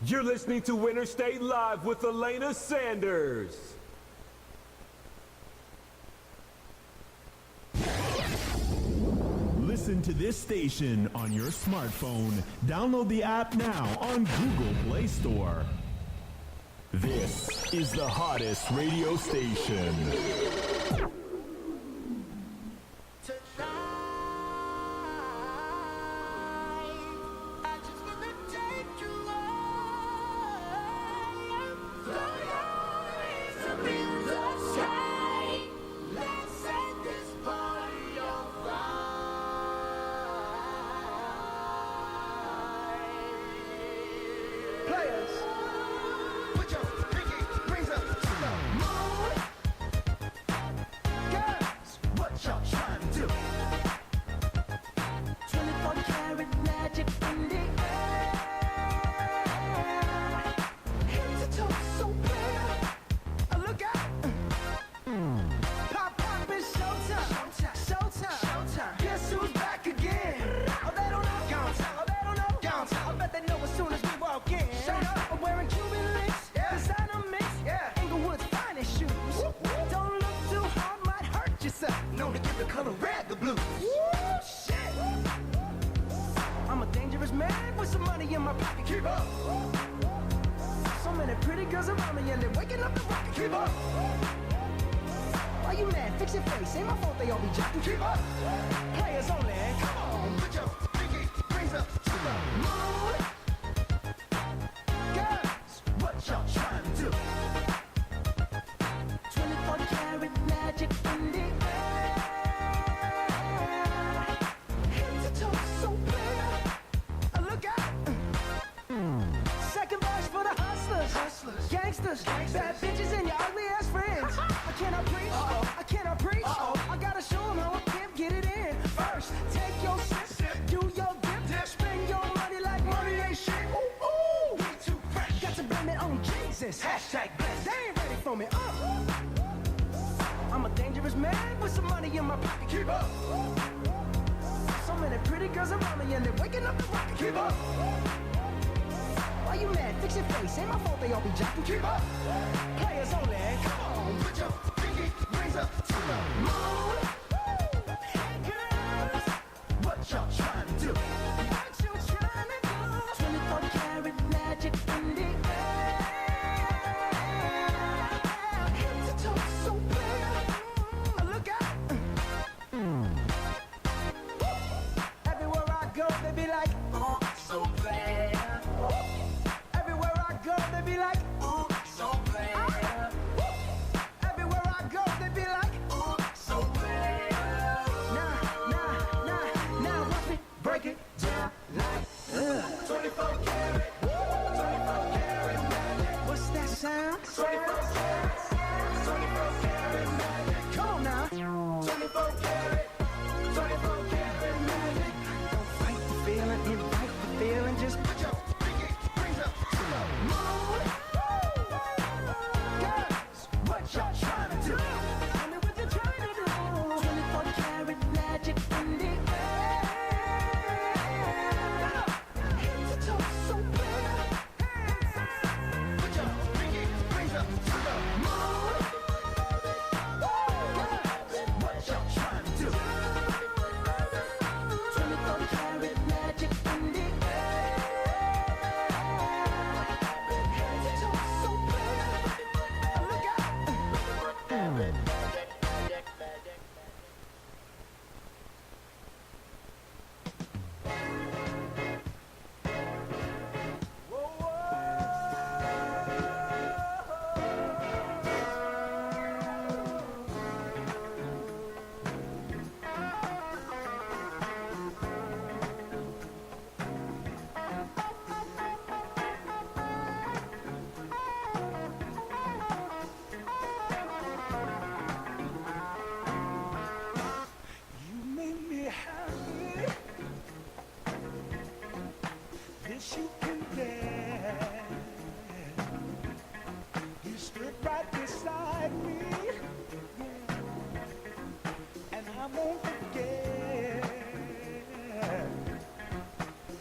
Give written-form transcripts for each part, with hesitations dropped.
You're listening to Winter State Live with Alana Sanders. Listen to this station on your smartphone. Download the app now on Google Play Store. This is the hottest radio station.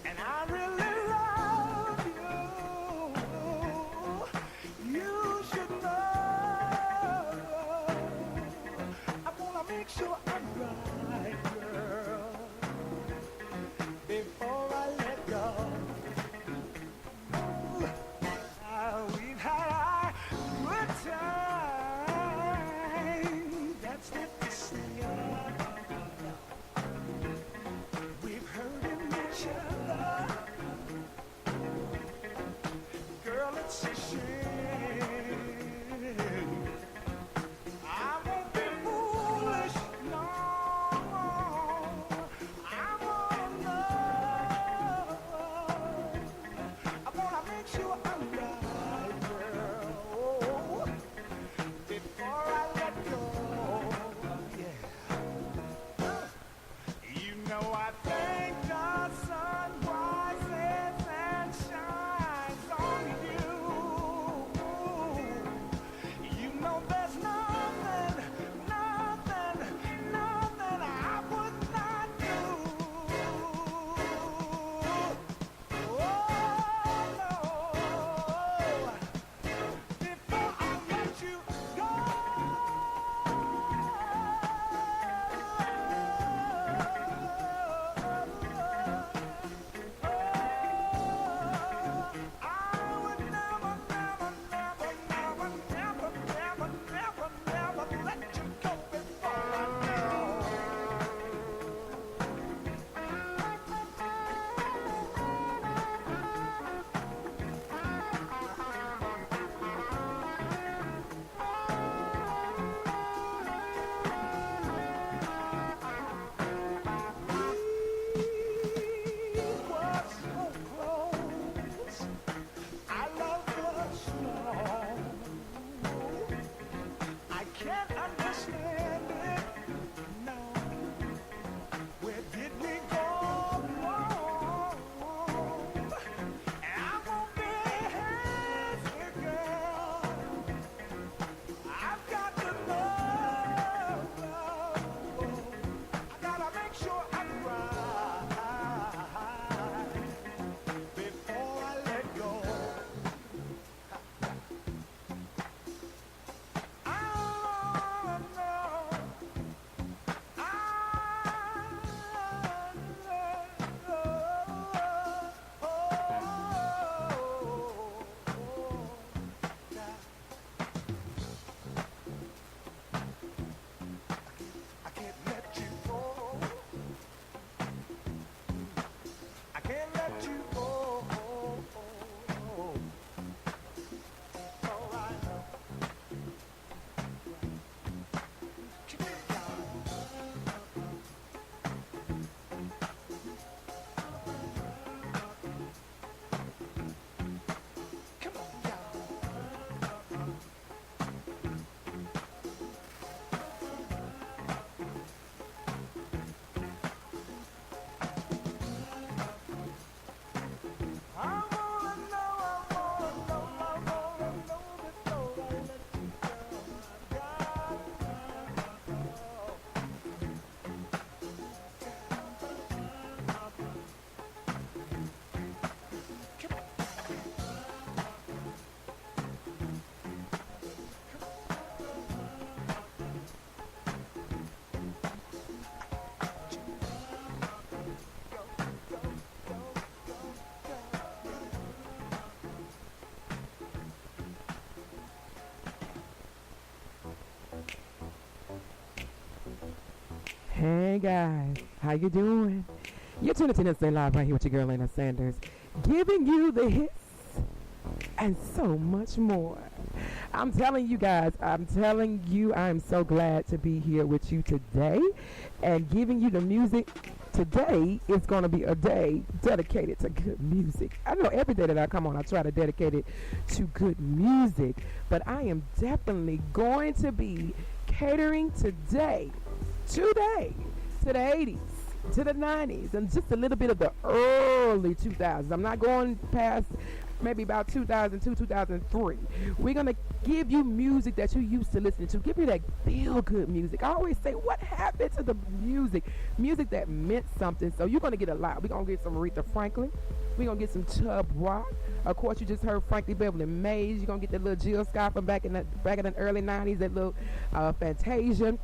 And I really love you. Hey guys, how you doing? You're tuning in to Stay Live right here with your girl Alana Sanders, giving you the hits and so much more. I'm telling you guys, I'm so glad to be here with you today and giving you the music. Today is going to be a day dedicated to good music. I know every day that I come on, I try to dedicate it to good music, but I am definitely going to be catering today to the 80s, to the 90s, and just a little bit of the early 2000s. I'm not going past maybe about 2002, 2003. We're going to give you music that you used to listen to. Give you that feel-good music. I always say, what happened to the music? Music that meant something. So you're going to get a lot. We're going to get some Aretha Franklin. We're going to get some Chubb Rock. Of course, you just heard Frankie Beverly Mays. You're going to get that little Jill Scott from back in the early 90s, that little Fantasia.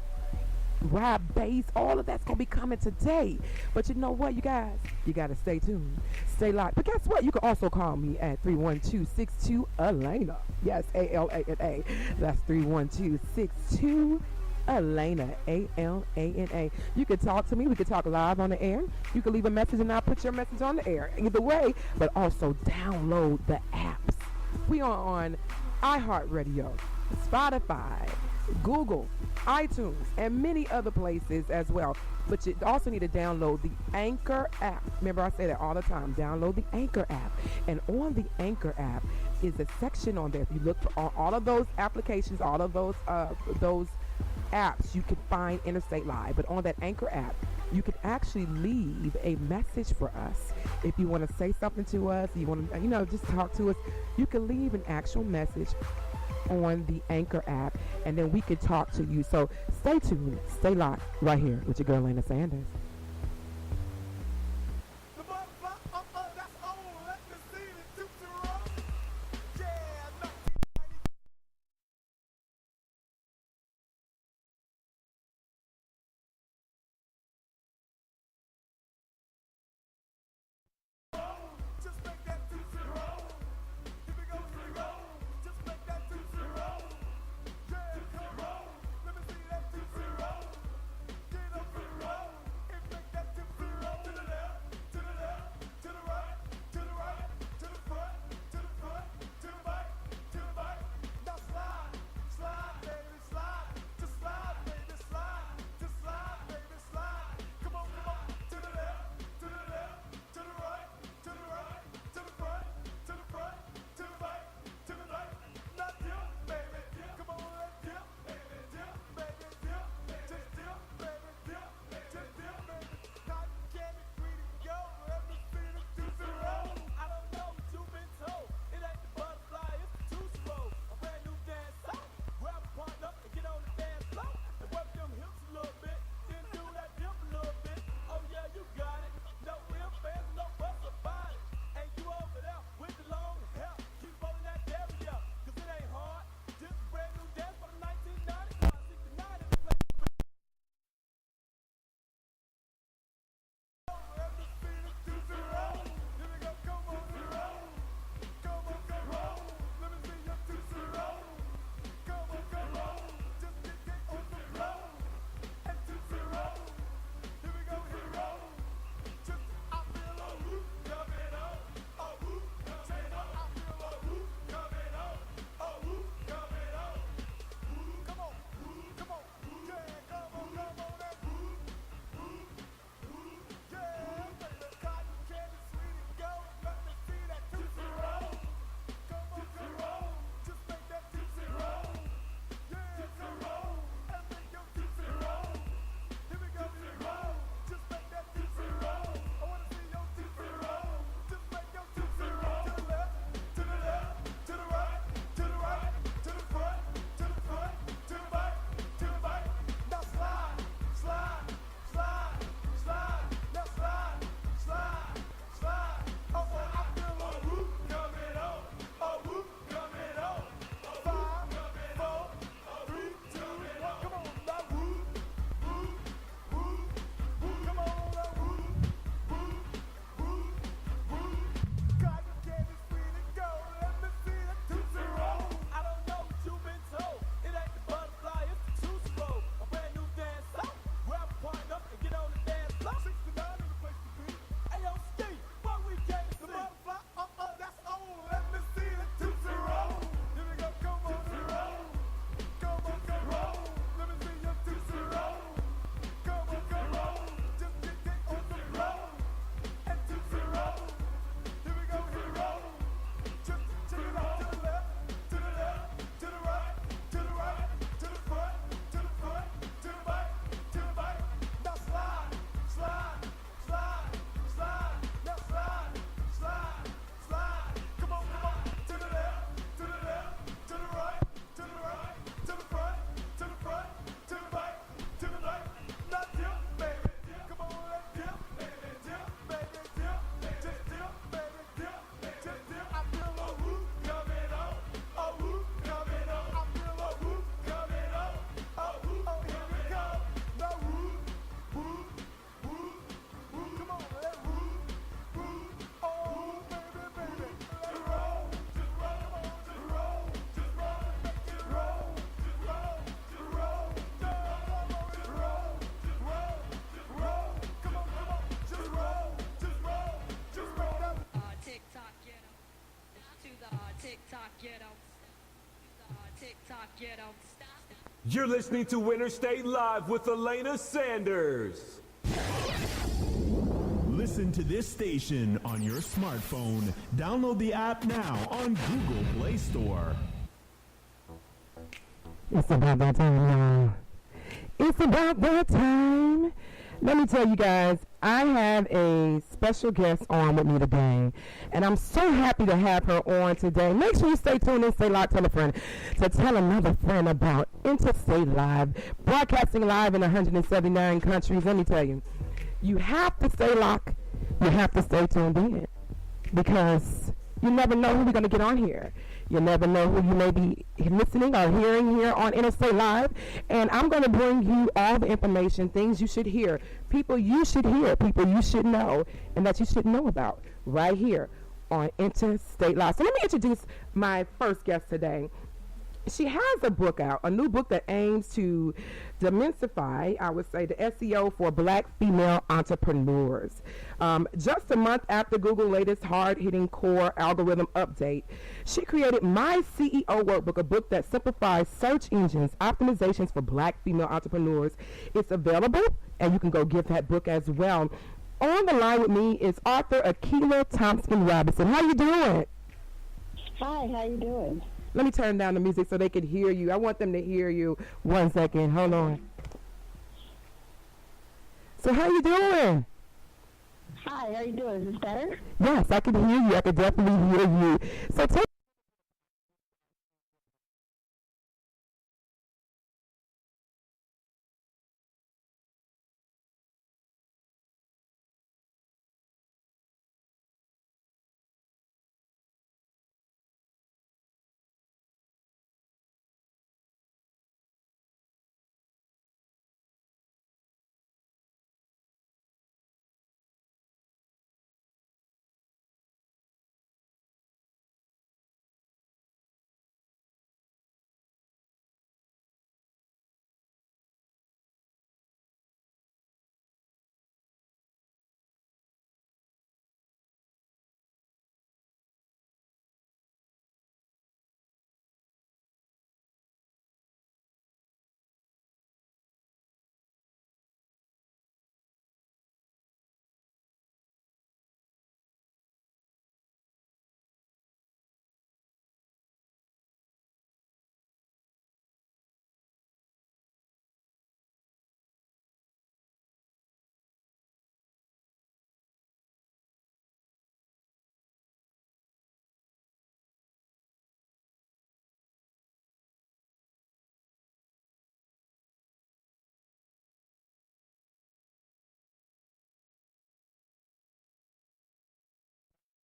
Rap bass, all of that's gonna be coming today. But you know what, you guys, you gotta stay tuned, stay locked. But guess what, you can also call me at 312-62 Alana. Yes, ALANA. That's 312-62 Alana, ALANA. You can talk to me. We can talk live on the air. You can leave a message and I'll put your message on the air. Either way, but also download the apps. We are on iHeartRadio, Spotify, Google, iTunes, and many other places as well. But you also need to download the Anchor app. Remember, I say that all the time. Download the Anchor app. And on the Anchor app is a section on there. If you look for all of those applications, all of those apps, you can find Interstate Live. But on that Anchor app, you can actually leave a message for us. If you want to say something to us, you want to, just talk to us, you can leave an actual message on the Anchor app, and then we can talk to you. So stay tuned, stay locked right here with your girl Alana Sanders. You're listening to Interstate Live with Alana Sanders. Listen to this station on your smartphone. Download the app now on Google Play Store. It's about that time, y'all. It's about that time. Let me tell you guys, I have a special guest on with me today, and I'm so happy to have her on today. Make sure you stay tuned and stay locked, tell a friend to tell another friend about Interstate Live, broadcasting live in 179 countries. Let me tell you, you have to stay locked, you have to stay tuned in, because you never know who we're going to get on here. You never know who you may be listening or hearing here on Interstate Live. And I'm going to bring you all the information, things you should hear, people you should hear, people you should know, and that you should know about right here on Interstate Live. So let me introduce my first guest today. She has a book out, a new book that aims to demystify, I would say, the SEO for Black female entrepreneurs. Just a month after Google's latest hard-hitting core algorithm update, she created My CEO Workbook, a book that simplifies search engines optimizations for Black female entrepreneurs. It's available, and you can go get that book as well. On the line with me is author Akila Thompson Robinson. How you doing? Hi, how you doing? Let me turn down the music so they can hear you. I want them to hear you. 1 second. Hold on. So how you doing? Hi, how you doing? Is this better? Yes, I can hear you. I can definitely hear you. So take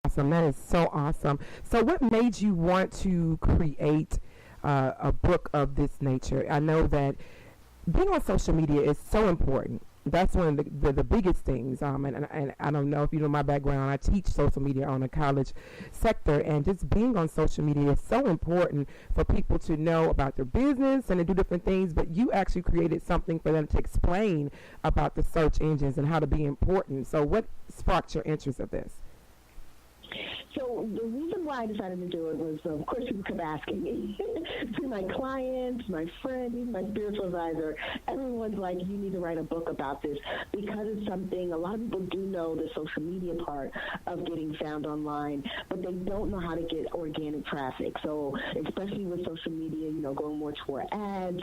awesome. That is so awesome. So what made you want to create a book of this nature? I know that being on social media is so important. That's one of the biggest things. And I don't know if you know my background. I teach social media on a college sector, and just being on social media is so important for people to know about their business and to do different things. But you actually created something for them to explain about the search engines and how to be important. So what sparked your interest of this? So the reason why I decided to do it was, of course, people kept asking me. To my clients, my friends, even my spiritual advisor, everyone's like, you need to write a book about this, because it's something, a lot of people do know the social media part of getting found online, but they don't know how to get organic traffic. So especially with social media, going more toward ads,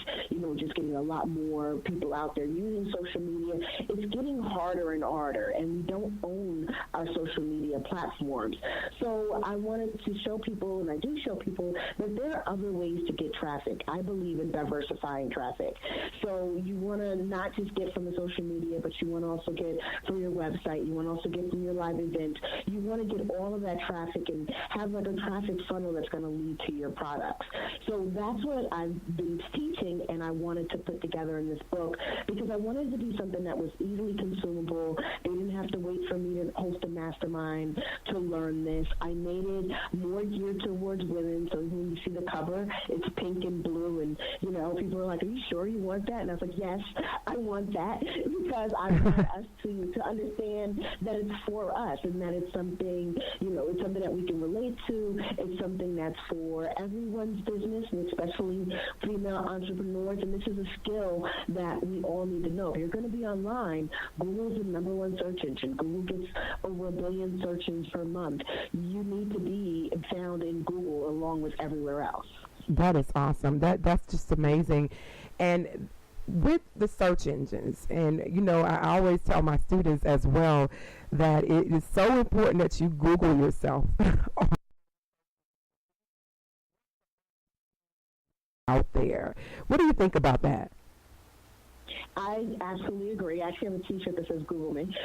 just getting a lot more people out there using social media, it's getting harder and harder, and we don't own our social media platforms. So I wanted to show people, and I do show people, that there are other ways to get traffic. I believe in diversifying traffic. So you want to not just get from the social media, but you want to also get from your website. You want to also get from your live events. You want to get all of that traffic and have like a traffic funnel that's going to lead to your products. So that's what I've been teaching, and I wanted to put together in this book, because I wanted it to be something that was easily consumable. They didn't have to wait for me to host a mastermind to learn this. I made it more geared towards women. So when you see the cover, it's pink and blue, and people are like, "Are you sure you want that?" And I was like, "Yes, I want that," because I want us to understand that it's for us and that it's something, it's something that we can relate to. It's something that's for everyone's business, and especially female entrepreneurs. And this is a skill that we all need to know. If you're going to be online, Google's the number one search engine. Google gets over 1 billion searches per month. You need to be found in Google along with everywhere else. That is awesome. That's just amazing. And with the search engines, and I always tell my students as well that it is so important that you Google yourself out there. What do you think about that? I absolutely agree. I actually have a T-shirt that says "Google me,"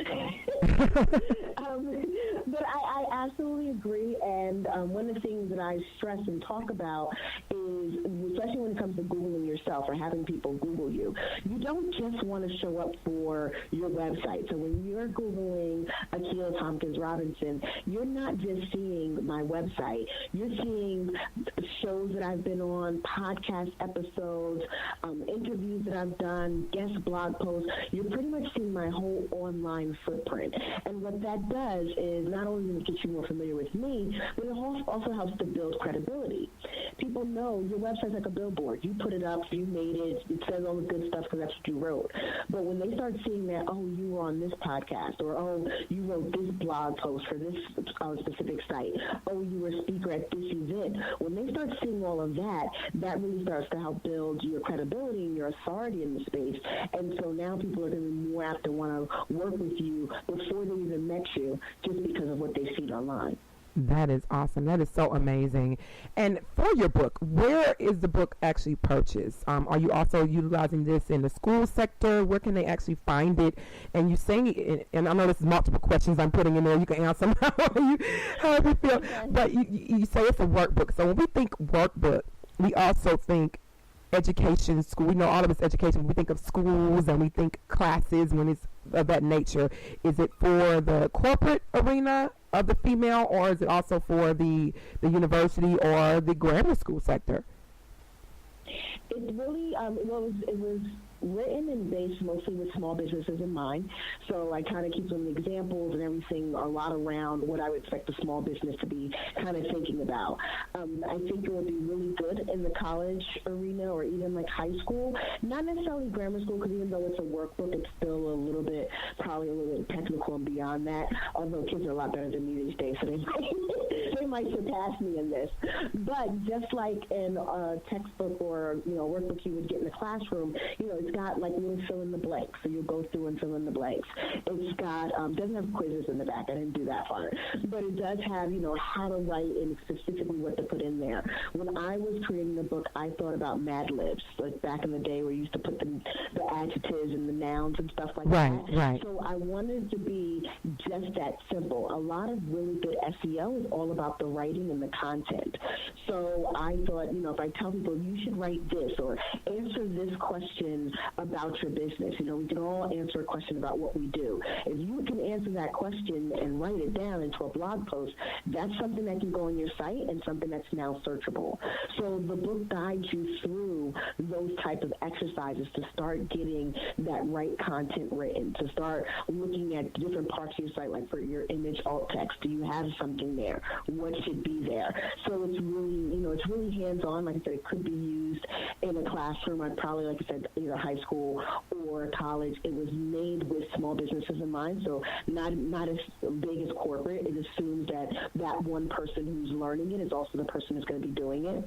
but I absolutely agree. And one of the things that I stress and talk about is, especially when it comes to Googling yourself or having people Google you, you don't just want to show up for your website. So when you're Googling Akil Tompkins Robinson, you're not just seeing my website. You're seeing shows that I've been on, podcast episodes, interviews that I've done, guest blog posts. You're pretty much seeing my whole online footprint. And what that does is not only does it get you more familiar with me, but it also helps to build credibility. People know your website's like a billboard. You put it up, you made it, it says all the good stuff because that's what you wrote. But when they start seeing that, oh, you were on this podcast, or oh, you wrote this blog post for this specific site, oh, you were a speaker at this event, when they start seeing all of that, that really starts to help build your credibility and your authority in the space. And so now people are going to be more apt to want to work with you before they even met you, just because of what they've seen online. That is awesome. That is so amazing. And for your book, where is the book actually purchased? Are you also utilizing this in the school sector? Where can they actually find it? And you saying, and I know this is multiple questions I'm putting in there. You can answer them however you feel. Okay. But you say it's a workbook. So when we think workbook, we also think education, school. We know all of it's education. We think of schools and we think classes when it's of that nature. Is it for the corporate arena of the female, or is it also for the university or the grammar school sector? It really, it was written and based mostly with small businesses in mind. So I kind of keep some examples and everything a lot around what I would expect a small business to be kind of thinking about. I think it would be really good in the college arena or even like high school, not necessarily grammar school, because even though it's a workbook, it's still probably a little bit technical and beyond that, although kids are a lot better than me these days, so they might surpass me in this. But just like in a textbook or workbook you would get in the classroom, it's got like little fill in the blanks, so you'll go through and fill in the blanks. It's got doesn't have quizzes in the back. I didn't do that part, but it does have how to write and specifically what to put in there. When I was creating the book, I thought about Mad Libs, like back in the day where you used to put the adjectives and the nouns and stuff like that. Right. So I wanted it to be just that simple. A lot of really good SEO is all about the writing and the content. So I thought, if I tell people you should write this or answer this question about your business, we can all answer a question about what we do. If you can answer that question and write it down into a blog post, that's something that can go on your site and something that's now searchable. So the book guides you through those type of exercises to start getting that right content written, to start looking at different parts of your site, like for your image alt text. Do you have something there? What should be there? So it's really, it's really hands-on. Like I said, it could be used in a classroom. I'd probably, like I said, either high school or college. It was made with small businesses in mind, so not as big as corporate. It assumes that one person who's learning it is also the person who's going to be doing it.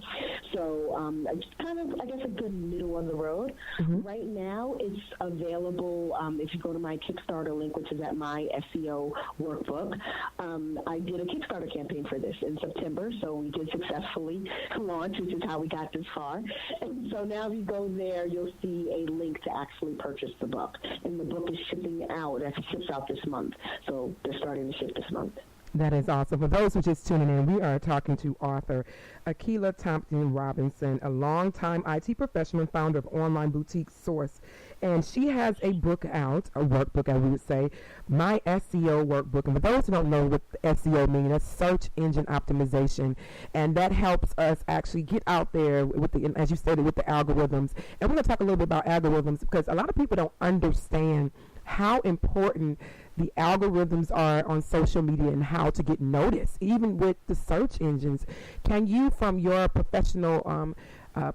So it's kind of, I guess, a good middle of the road. Mm-hmm. Right now, it's available if you go to my Kickstarter link, which is at my SEO workbook. I did a Kickstarter campaign for this in September, so we did successfully launch, which is how we got this far. And so now if you go there, you'll see a link to actually purchase the book. And the book is shipping out. It ships out this month. So they're starting to ship this month. That is awesome. For those who just tuning in, we are talking to author Akila Thompson Robinson, a longtime IT professional and founder of online boutique Source. And she has a book out, a workbook, as we would say, My SEO Workbook. And for those who don't know what SEO means, that's search engine optimization. And that helps us actually get out there with the, as you stated, with the algorithms. And we're going to talk a little bit about algorithms because a lot of people don't understand how important the algorithms are on social media and how to get noticed, even with the search engines. Can you, from your professional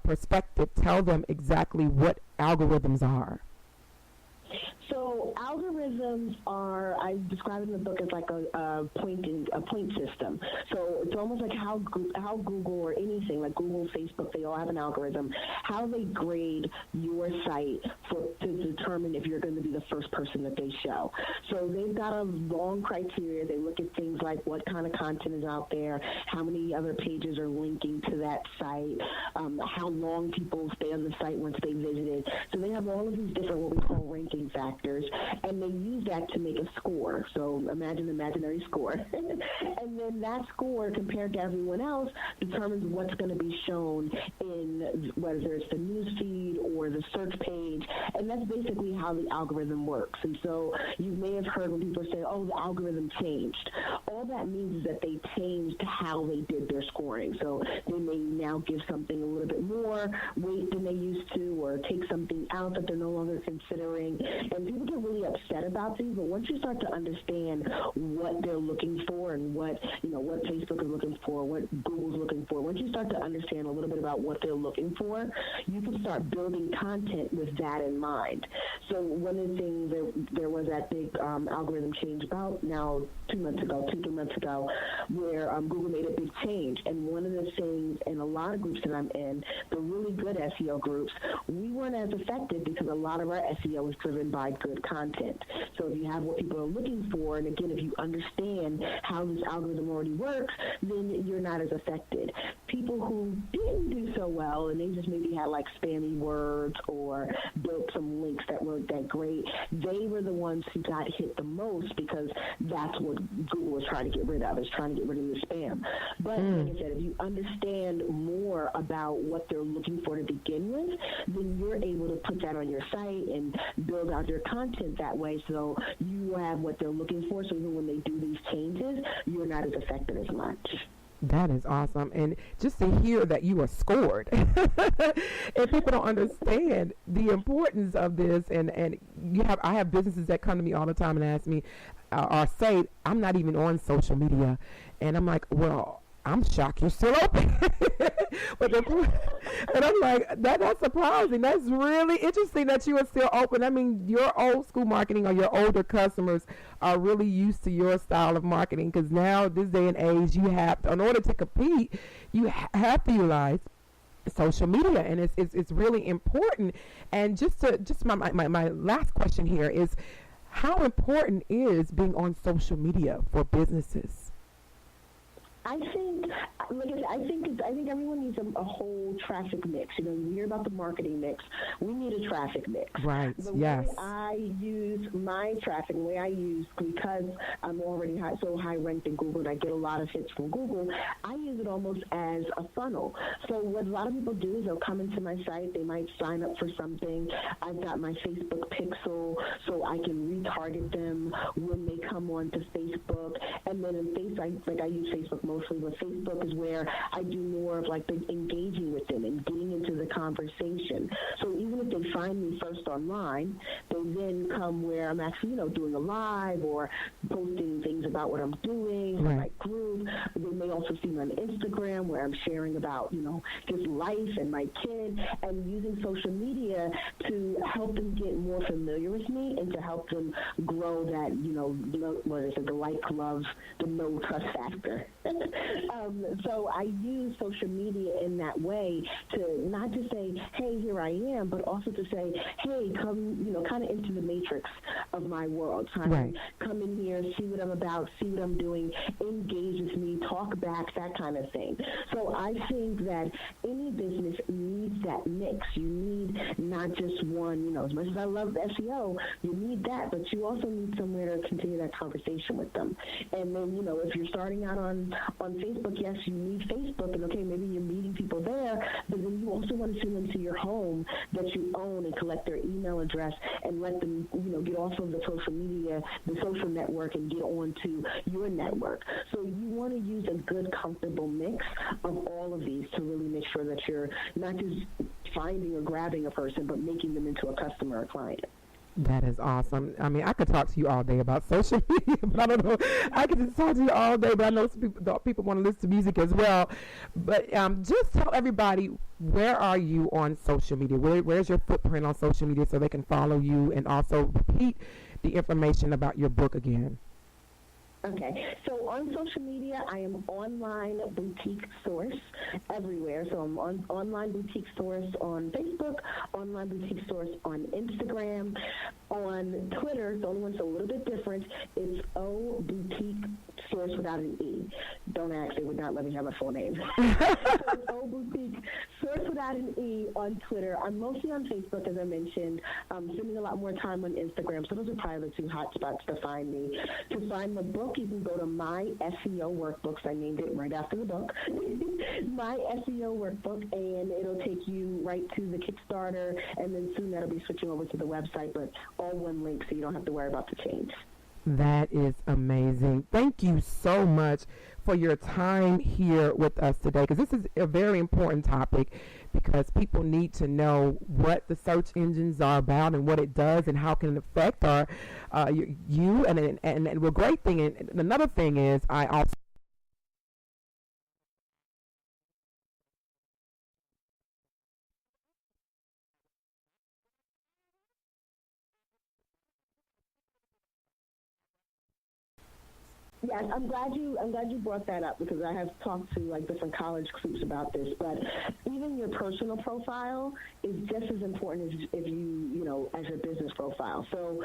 perspective, tell them exactly what algorithms are? So algorithms are, I describe it in the book as like a point system. So it's almost like how Google or anything, like Google, Facebook, they all have an algorithm, how they grade your site to determine if you're going to be the first person that they show. So they've got a long criteria. They look at things like what kind of content is out there, how many other pages are linking to that site, how long people stay on the site once they visit it. So they have all of these different what we call ranking factors, and they use that to make a score. So imagine an imaginary score. And then that score, compared to everyone else, determines what's going to be shown in whether it's the news feed or the search page. And that's basically how the algorithm works. And so you may have heard when people say, oh, the algorithm changed. All that means is that they changed how they did their scoring. So they may now give something a little bit more weight than they used to, or take something out that they're no longer considering. And people get really upset about things, but once you start to understand what they're looking for and what Facebook is looking for, what Google's looking for, once you start to understand a little bit about what they're looking for, you can start building content with that in mind. So one of the things, there was that big algorithm change about now 2 months ago, 3 months ago, where Google made a big change. And one of the things in a lot of groups that I'm in, the really good SEO groups, we weren't as effective because a lot of our SEO is driven by good content. So if you have what people are looking for, and again, if you understand how this algorithm already works, then you're not as affected. People who didn't do so well, and they just maybe had like spammy words or built some links that weren't that great, they were the ones who got hit the most because that's what Google was trying to get rid of, is trying to get rid of the spam. But like I said, if you understand more about what they're looking for to begin with, then you're able to put that on your site and build out your content that way, so you have what they're looking for, so even when they do these changes, you're not as affected as much. That is awesome. And just to hear that you are scored, and people don't understand the importance of this, and I have businesses that come to me all the time and ask me, or say, I'm not even on social media, and I'm like, well, I'm shocked you're still open. And I'm like, that's surprising. That's really interesting that you are still open. I mean, your old school marketing or your older customers are really used to your style of marketing, because now, this day and age, you have, in order to compete, you have to utilize social media, and it's really important. And just my last question here is, how important is being on social media for businesses? I think, like I said, I think everyone needs a whole traffic mix. You know, you hear about the marketing mix. We need a traffic mix. Right. The yes. way I use my traffic, the way I use, because I'm already so high ranked in Google and I get a lot of hits from Google, I use it almost as a funnel. So what a lot of people do is they'll come into my site, they might sign up for something. I've got my Facebook pixel, so I can retarget them when they come onto Facebook. And then in Facebook, I use Facebook mostly, but Facebook is where I do more of like the engaging with them and getting into the conversation. So even if they find me first online, they then come where I'm actually, doing a live or posting things about what I'm doing, right. my group. They may also see me on Instagram where I'm sharing about, just life and my kid, and using social media to help them get more familiar with me and to help them grow that, what is it, the like, love, the know, trust factor. So I use social media in that way to not just say, hey, here I am, but also to say, hey, come, kind of into the matrix of my world. Right. Come in here, see what I'm about, see what I'm doing, engage with me, talk back, that kind of thing. So I think that any business needs that mix. You need not just one, as much as I love SEO, you need that, but you also need somewhere to continue that conversation with them. And then, if you're starting out on Facebook, yes, you need Facebook, and okay, maybe you're meeting people there, but then you also want to send them to your home that you own and collect their email address and let them, get off of the social media, the social network, and get onto your network. So you want to use a good, comfortable mix of all of these to really make sure that you're not just finding or grabbing a person, but making them into a customer or client. That is awesome. I mean, I could talk to you all day about social media, but I don't know. I could just talk to you all day, but I know some people want to listen to music as well. But just tell everybody, where are you on social media? Where's your footprint on social media so they can follow you, and also repeat the information about your book again? Okay, so on social media, I am Online Boutique Source everywhere. So I'm on Online Boutique Source on Facebook, Online Boutique Source on Instagram. On Twitter, the only one's a little bit different. It's O Boutique Source without an E. Don't ask, they would not let me have my full name. So it's O Boutique Source without an E on Twitter. I'm mostly on Facebook, as I mentioned. I'm spending a lot more time on Instagram, so those are probably the two hot spots to find me. To find the book, you can go to My SEO Workbooks. I named it right after the book. My SEO Workbook, and it'll take you right to the Kickstarter, and then soon that'll be switching over to the website, but all one link, so you don't have to worry about the change. That is amazing. Thank you so much for your time here with us today, because this is a very important topic, because people need to know what the search engines are about and what it does and how it can affect you. And the great thing, and another thing is, I also Yes, I'm glad you brought that up, because I have talked to different college groups about this. But even your personal profile is just as important as if as your business profile. So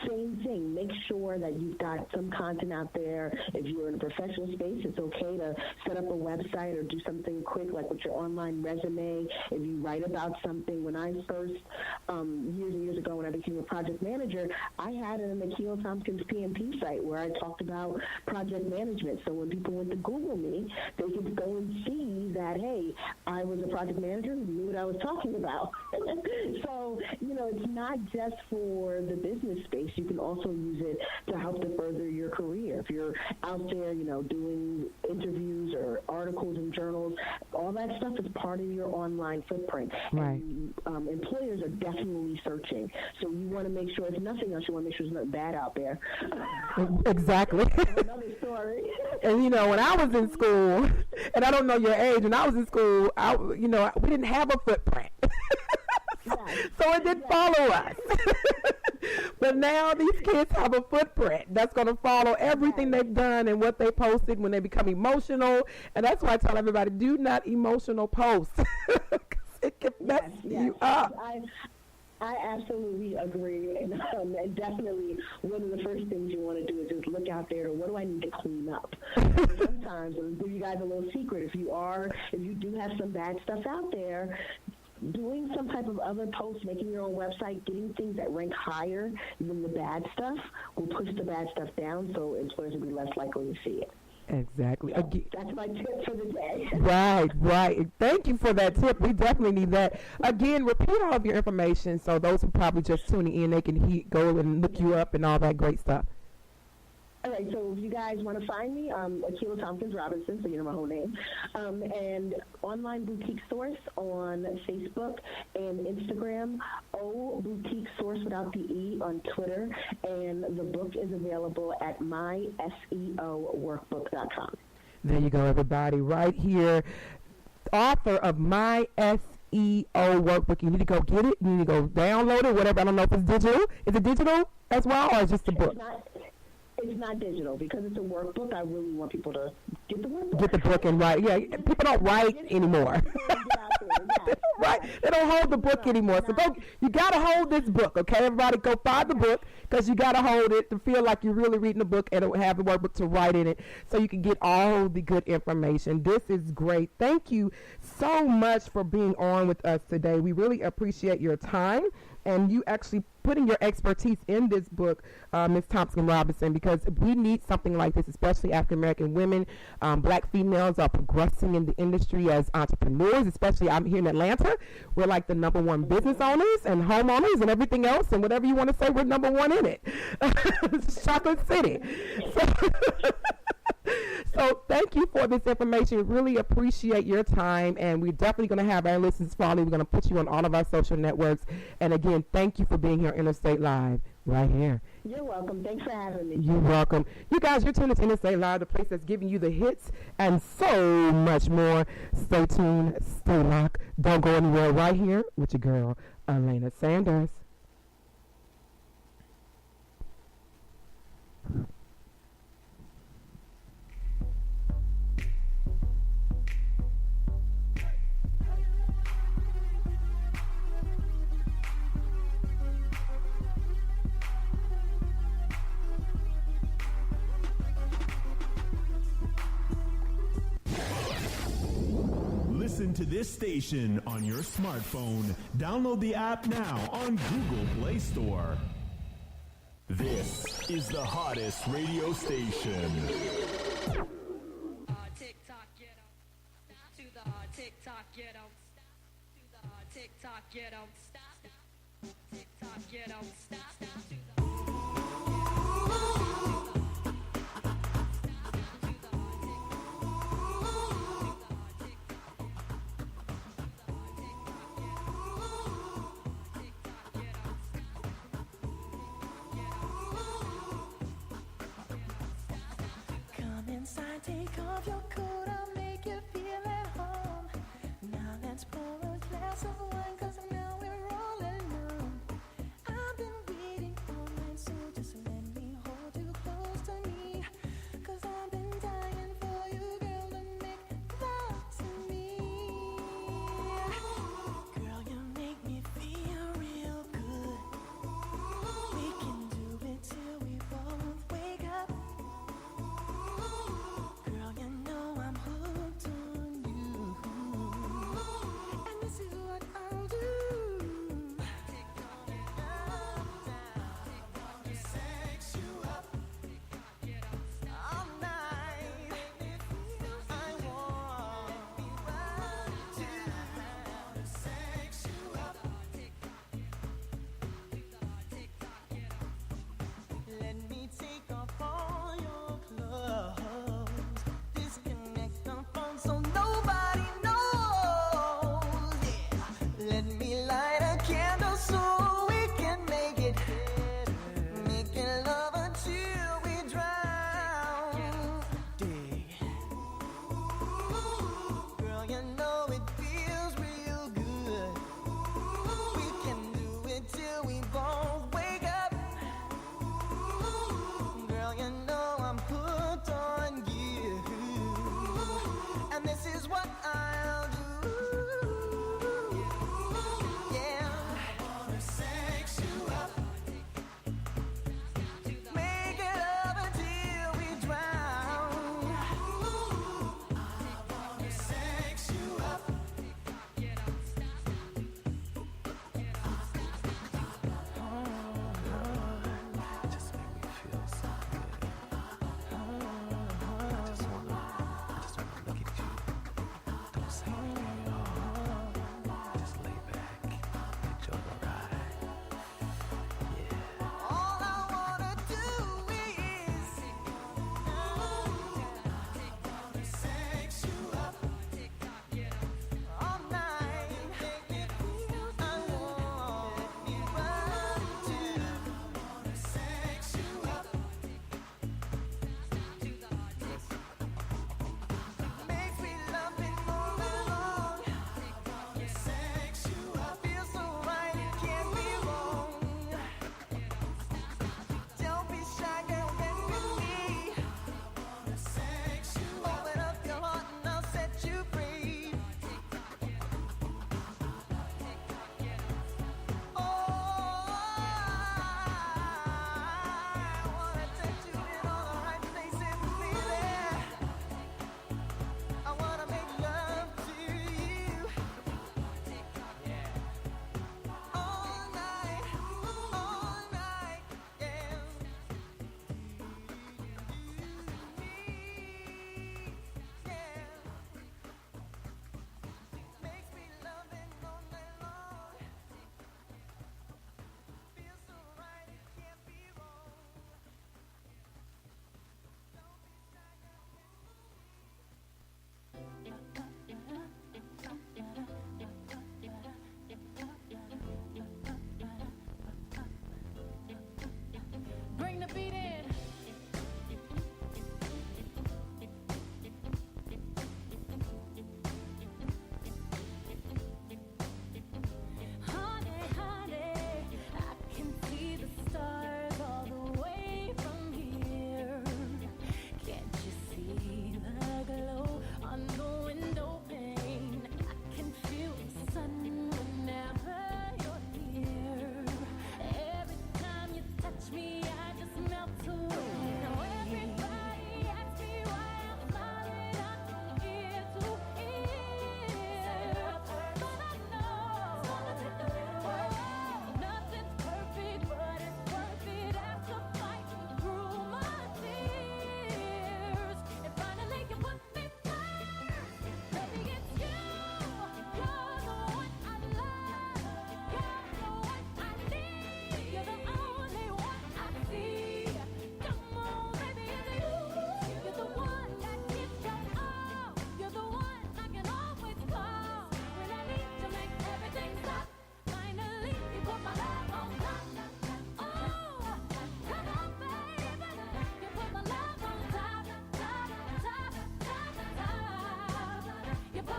same thing. Make sure that you've got some content out there. If you're in a professional space, it's okay to set up a website or do something quick, like with your online resume. If you write about something, when I first years and years ago, when I became a project manager, I had an Akil Tompkins PMP site where I talked about project management. So when people went to Google me, they could go and see that, hey, I was a project manager who knew what I was talking about. So, it's not just for the business space. You can also use it to help to further your career. If you're out there, doing interviews or articles in journals, all that stuff is part of your online footprint. Right. And employers are definitely searching. So you want to make sure, if nothing else, you want to make sure there's nothing bad out there. Exactly. Another story. And when I was in school, and I don't know your age, when I was in school, we didn't have a footprint. So it didn't follow us. But now these kids have a footprint that's going to follow everything they've done and what they posted when they become emotional. And that's why I tell everybody, do not emotional post. It can mess you up. I absolutely agree, and definitely one of the first things you want to do is just look out there. What do I need to clean up? Sometimes, I'll give you guys a little secret. If you do have some bad stuff out there, doing some type of other posts, making your own website, getting things that rank higher than the bad stuff will push the bad stuff down, so employers will be less likely to see it. Exactly. So that's my tip for the day. Right. Thank you for that tip. We definitely need that. Again, repeat all of your information so those who probably just tuning in, they can go and look you up and all that great stuff. All right, so if you guys want to find me, Akil Tompkins Robinson, so you know my whole name, and Online Boutique Source on Facebook and Instagram, O Boutique Source without the E on Twitter, and the book is available at myseoworkbook.com. There you go, everybody, right here. Author of My SEO Workbook. You need to go get it. You need to go download it, whatever. I don't know if it's digital. Is it digital as well, or is it just a book? It's not digital, because it's a workbook. I really want people to get the workbook. Get the book and write. Yeah, people don't write anymore. Right? They don't hold the book anymore. So you got to hold this book, okay? Everybody go find the book because you got to hold it to feel like you're really reading the book and have the workbook to write in it so you can get all the good information. This is great. Thank you so much for being on with us today. We really appreciate your time and you actually putting your expertise in this book, Ms. Thompson Robinson, because we need something like this, especially African American women. Black females are progressing in the industry as entrepreneurs, especially I'm here in Atlanta. We're like the number one business owners and homeowners and everything else, and whatever you want to say, we're number one in it. Chocolate City. So thank you for this information. Really appreciate your time, and we're definitely going to have our listeners follow. We're going to put you on all of our social networks. And again, thank you for being here on Interstate Live right here. You're welcome. Thanks for having me. You're welcome. You guys, you're tuned to Interstate Live, the place that's giving you the hits and so much more. Stay tuned, stay locked. Don't go anywhere right here with your girl, Alana Sanders. Listen to this station on your smartphone. Download the app now on Google Play Store. This is the hottest radio station. TikTok, get on. Stop to the TikTok, get on. Stop to the TikTok, get on. Stop. TikTok, get on. Stop to the inside, take off your coat, I'll make you feel at home. Now let's pour a glass of wine, cause now we're all alone. I've been waiting on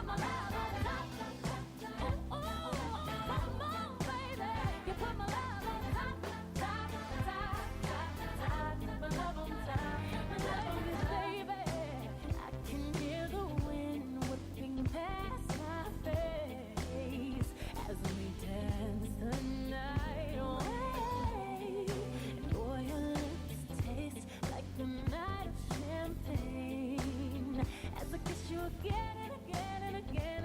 my love on top. Oh, come on, baby. You put my love on top, top, top, top, top. My love on top, baby. I can hear the wind whipping past my face as we dance the night away. And boy, your lips taste like a night of champagne as I kiss you again and again and again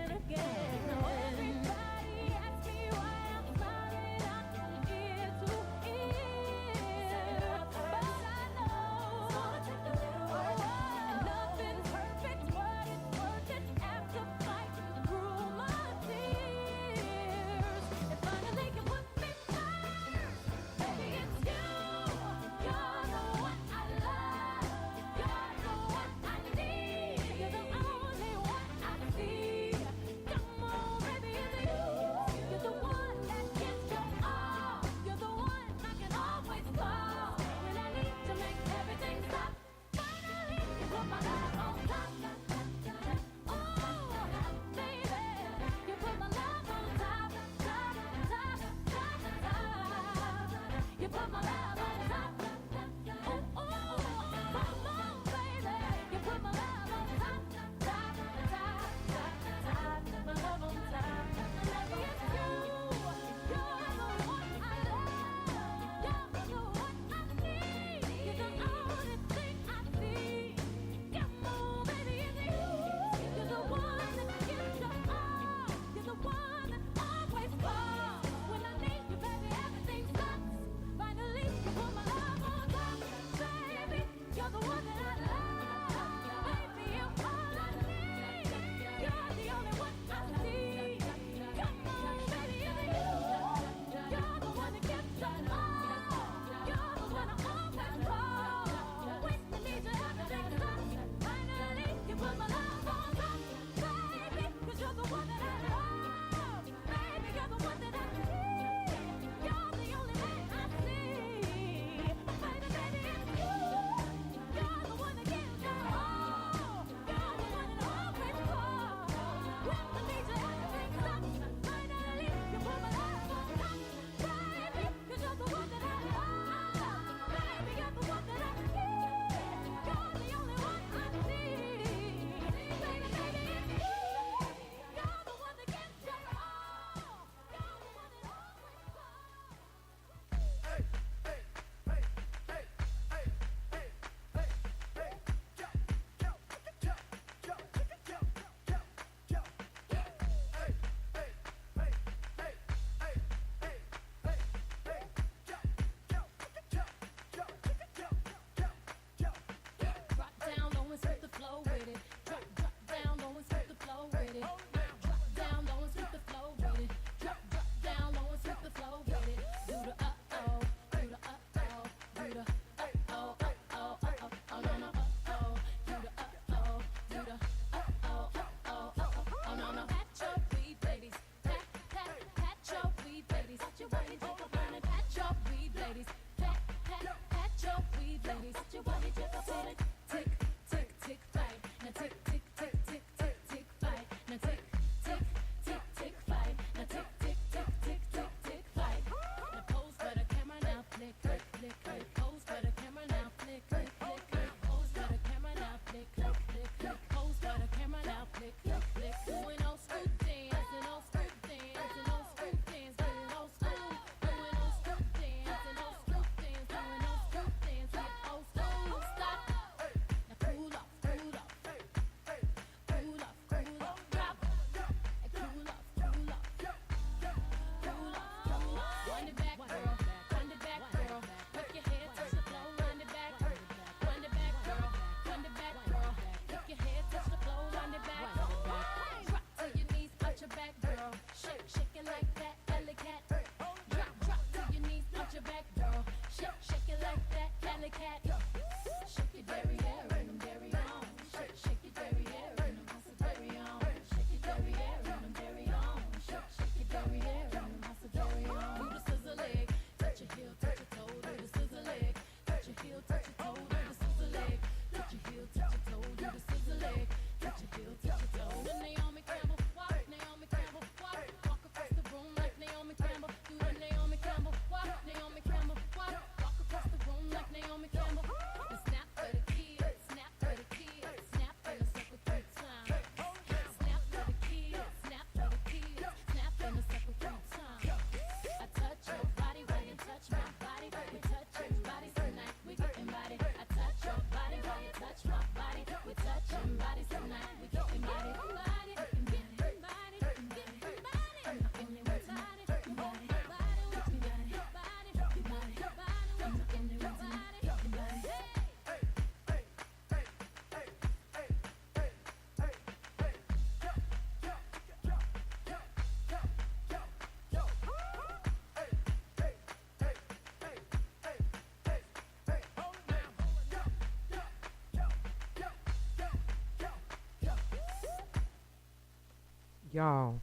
Y'all,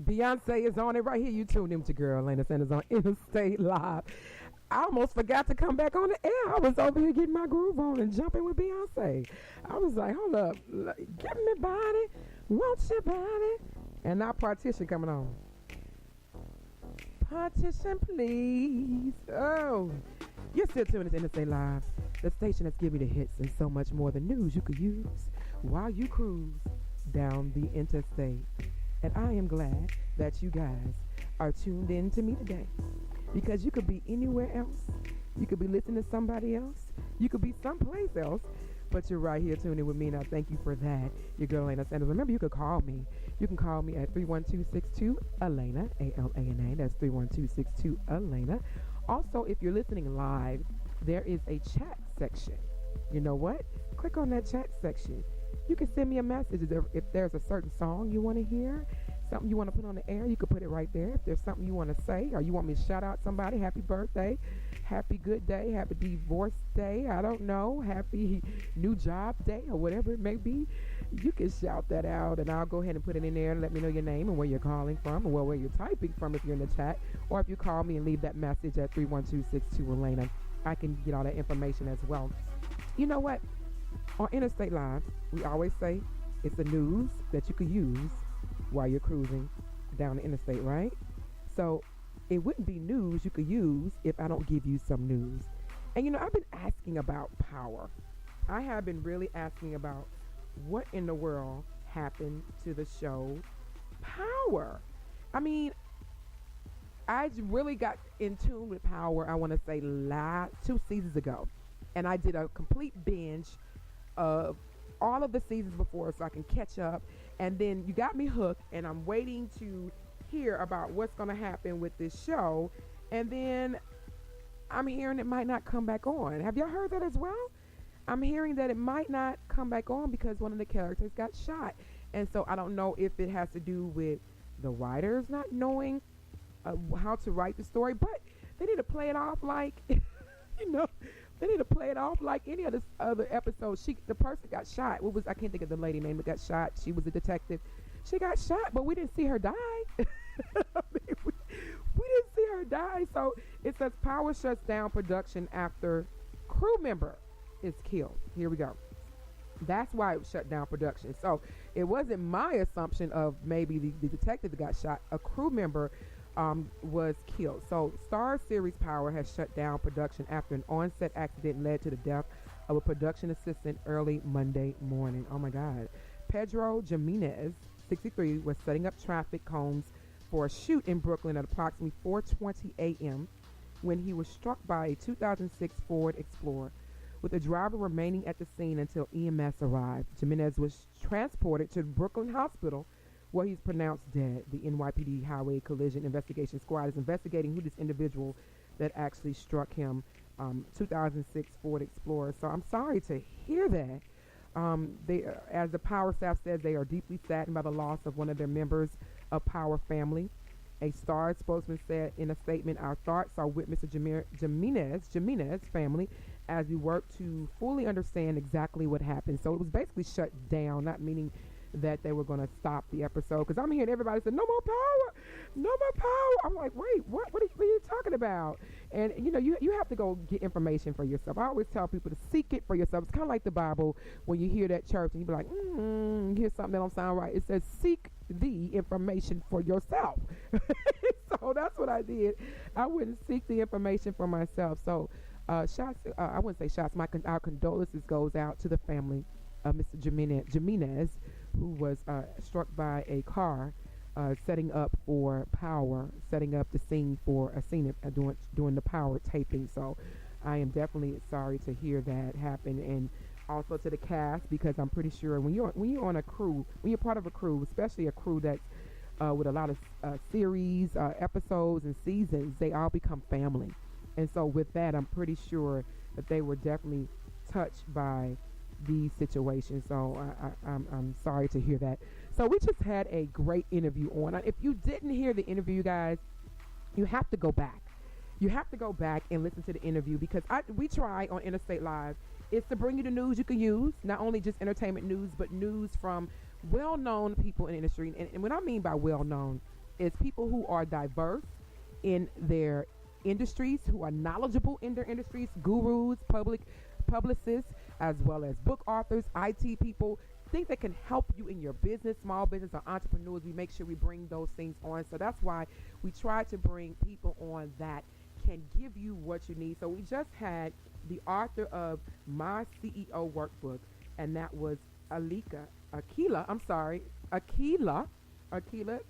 Beyonce is on it right here. You tuned in with your girl, Alana Sanders on Interstate Live. I almost forgot to come back on the air. I was over here getting my groove on and jumping with Beyonce. I was like, hold up, give me body, want your body. And now Partition coming on. Partition, please. Oh, you're still tuning in to Interstate Live, the station that's giving you the hits and so much more, the news you could use while you cruise down the interstate. And I am glad that you guys are tuned in to me today, because you could be anywhere else. You could be listening to somebody else. You could be someplace else, but you're right here tuning in with me, and I thank you for that. Your girl, Alana Sanders. Remember, you could call me. You can call me at 312-62-ALANA, A-L-A-N-A. That's 312-62-ALANA. Also, if you're listening live, there is a chat section. You know what? Click on that chat section. You can send me a message. If there's a certain song you want to hear, something you want to put on the air, you can put it right there. If there's something you want to say, or you want me to shout out somebody, happy birthday, happy good day, happy divorce day, I don't know, happy new job day, or whatever it may be, you can shout that out, and I'll go ahead and put it in there and let me know your name and where you're calling from, or where you're typing from if you're in the chat, or if you call me and leave that message at 312-62-ALANA, I can get all that information as well. You know what? On Interstate Live, we always say it's the news that you could use while you're cruising down the interstate, right? So it wouldn't be news you could use if I don't give you some news. And you know, I've been asking about power. I have been really asking about what in the world happened to the show Power. I mean, I really got in tune with Power, I want to say 2 seasons ago. And I did a complete binge of all of the seasons before so I can catch up. And then you got me hooked, and I'm waiting to hear about what's going to happen with this show. And then I'm hearing it might not come back on. Have y'all heard that as well? I'm hearing that it might not come back on because one of the characters got shot. And so I don't know if it has to do with the writers not knowing how to write the story, but they need to play it off like, you know, they need to play it off like any of the other episodes. The person got shot. I can't think of the lady name that got shot. She was a detective. She got shot, but we didn't see her die. I mean, we didn't see her die. So it says Power shuts down production after crew member is killed. Here we go. That's why it shut down production. So it wasn't my assumption of maybe the detective that got shot. A crew member was killed. So Star Series Power has shut down production after an on-set accident led to the death of a production assistant early Monday morning. Oh my God. Pedro Jimenez, 63, was setting up traffic cones for a shoot in Brooklyn at approximately 4:20 a.m. when he was struck by a 2006 Ford Explorer, with the driver remaining at the scene until EMS arrived. Jimenez was transported to Brooklyn Hospital, where he's pronounced dead. The NYPD Highway Collision Investigation Squad is investigating who this individual that actually struck him, 2006 Ford Explorer. So I'm sorry to hear that. As the Power staff says, they are deeply saddened by the loss of one of their members of Power family. A Star spokesman said in a statement, "Our thoughts are with Mr. Jimenez family as we work to fully understand exactly what happened." So it was basically shut down, not meaning that they were going to stop the episode, because I'm hearing everybody say, no more power, no more power. I'm like, wait, what are you talking about? And you know, you have to go get information for yourself. I always tell people to seek it for yourself. It's kind of like the Bible. When you hear that church and you be like, here's something that don't sound right, it says seek the information for yourself. So that's what I did. I wouldn't seek the information for myself. So I wouldn't say shots, our condolences goes out to the family of Mr. Jimenez, who was struck by a car setting up for Power, setting up the scene for a scene doing the Power taping. So I am definitely sorry to hear that happen, and also to the cast, because I'm pretty sure when you're on a crew, when you're part of a crew, especially a crew that's with a lot of series, episodes, and seasons, they all become family. And so with that, I'm pretty sure that they were definitely touched by the situation. So I'm sorry to hear that. So we just had a great interview on. If you didn't hear the interview, you guys, you have to go back. You have to go back and listen to the interview, because we try on Interstate Live is to bring you the news you can use, not only just entertainment news, but news from well-known people in the industry, and what I mean by well-known is people who are diverse in their industries, who are knowledgeable in their industries, gurus, publicists, as well as book authors, IT people, things that can help you in your business, small business, or entrepreneurs. We make sure we bring those things on. So that's why we try to bring people on that can give you what you need. So we just had the author of My CEO Workbook, and that was Akila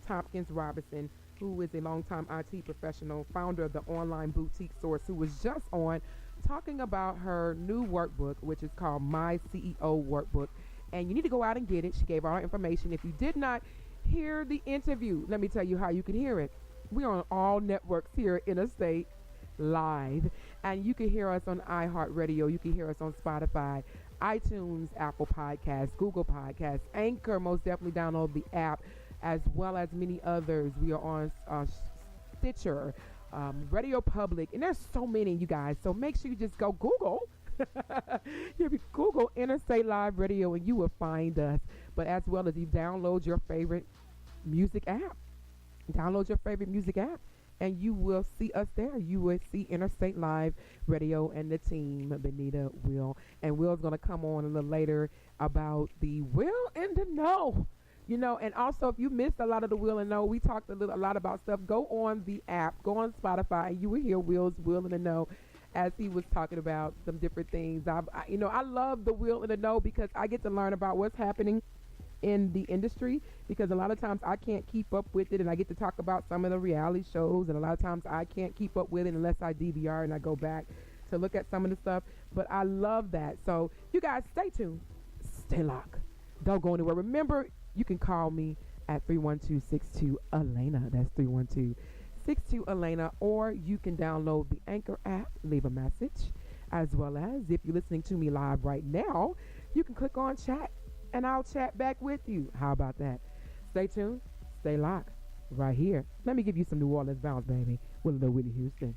Tompkins Robinson, who is a longtime IT professional, founder of the online boutique Source, who was just on talking about her new workbook, which is called My CEO Workbook. And you need to go out and get it. She gave all her information. If you did not hear the interview, let me tell you how you can hear it. We're on all networks here in a state live, and you can hear us on iHeartRadio. You can hear us on Spotify, iTunes, Apple Podcasts, Google Podcasts, Anchor. Most definitely download the app, as well as many others. We are on Stitcher, Radio Public, and there's so many, you guys. So make sure you just go Google. You Google Interstate Live Radio, and you will find us. But as well as you download your favorite music app. Download your favorite music app, and you will see us there. You will see Interstate Live Radio and the team, Benita, Will. And Will's going to come on a little later about the Will and the No. You know, and also if you missed a lot of the Will and No, we talked a lot about stuff. Go on the app, go on Spotify, and you will hear Will's Will and the No as he was talking about some different things. I love the Will and the No because I get to learn about what's happening in the industry, because a lot of times I can't keep up with it, and I get to talk about some of the reality shows, and a lot of times I can't keep up with it unless I DVR and I go back to look at some of the stuff. But I love that. So you guys stay tuned, stay locked, don't go anywhere. Remember, you can call me at 312-62-ALANA. That's 312-62-ALANA, or you can download the Anchor app, leave a message, as well as if you're listening to me live right now, you can click on chat and I'll chat back with you. How about that? Stay tuned, stay locked, right here. Let me give you some New Orleans bounce, baby, with a little Whitney Houston.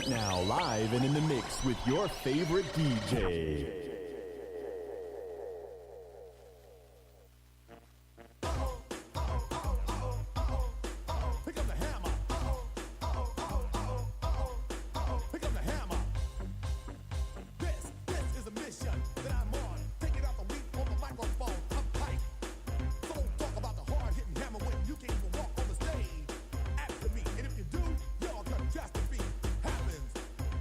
Right now, live and in the mix with your favorite DJ. Pick up the hammer. Pick up the hammer. This is a mission that I'm on. Take it out the week on the microphone. I'm tight. Don't talk about the hard-hitting hammer when you can't even walk on the stage. After me, and if you do, your catastrophe happens.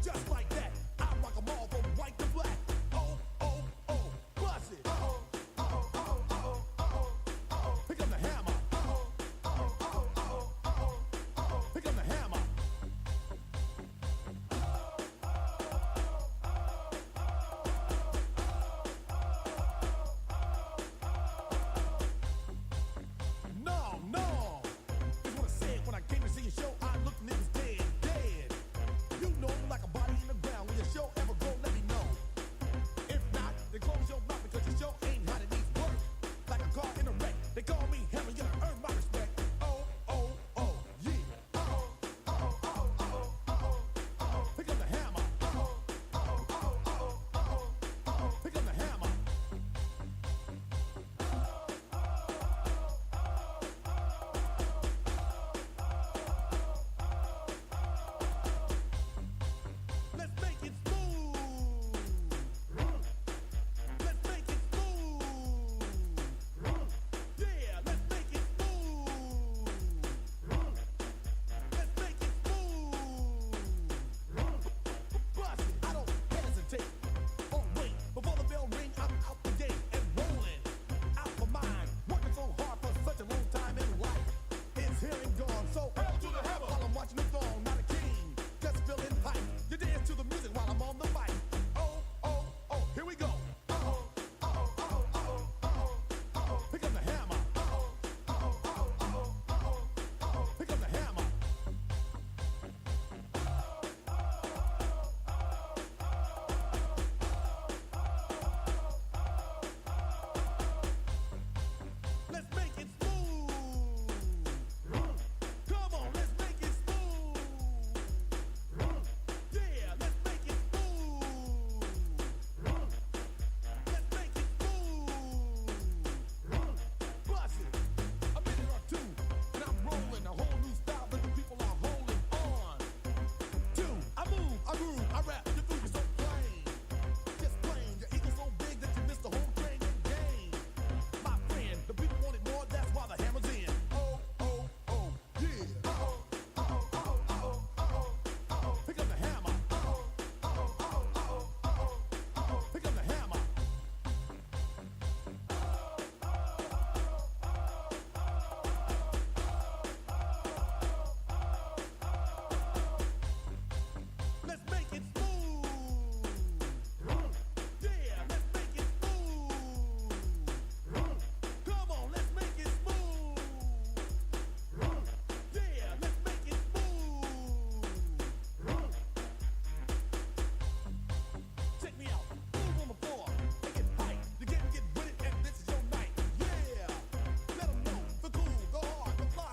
Just like that, I rock 'em all from white to black. Oh, oh, oh, bust it. Pick up the hammer. Pick up the hammer. No. Just wanna say it, when I came to see your show, I looked and it was dead. You know me like a body in the ground. When your show ever go, let me know. If not, then close your mouth because your show ain't how it needs work. Like a car in a wreck, they call me hammer, you done earn my respect. Oh, yeah. Pick up the hammer. Pick up the hammer. Let's make it smooth. Let's make it smooth. Yeah, let's make it smooth. Let's make it smooth. Bust it. I don't hesitate or wait. Before the bell ring, I'm out the gate and rolling. Out my mind. Working so hard for such a long time in life. It's here and gone. So hell to the hammer while I'm watching the throne. Not a king, just feeling hype. You dance to the music while I'm on the mic. Oh, here we go. Pick up the hammer. Pick up the hammer. Let's make it smooth. Come on, let's make it smooth. Yeah, let's make it smooth. Let's make it smooth. Bust it. A minute or two, and I'm rolling a whole new style that the people are holding on to. I move, I groove, I rap. Your food is so plain, just plain. Your ego's so big that you miss the whole train and game. My friend, the people want it more. That's why the hammer's in. Oh, yeah. Pick up the hammer. Pick up the hammer. Let's make it smooth. Yeah, let's make it smooth. Come on, let's make it smooth. Yeah, let's make it smooth. Check me out. Move on the floor. Make it hype. You get with it, and this is your night. Yeah. Let 'em know. The cool, the hard, the fly.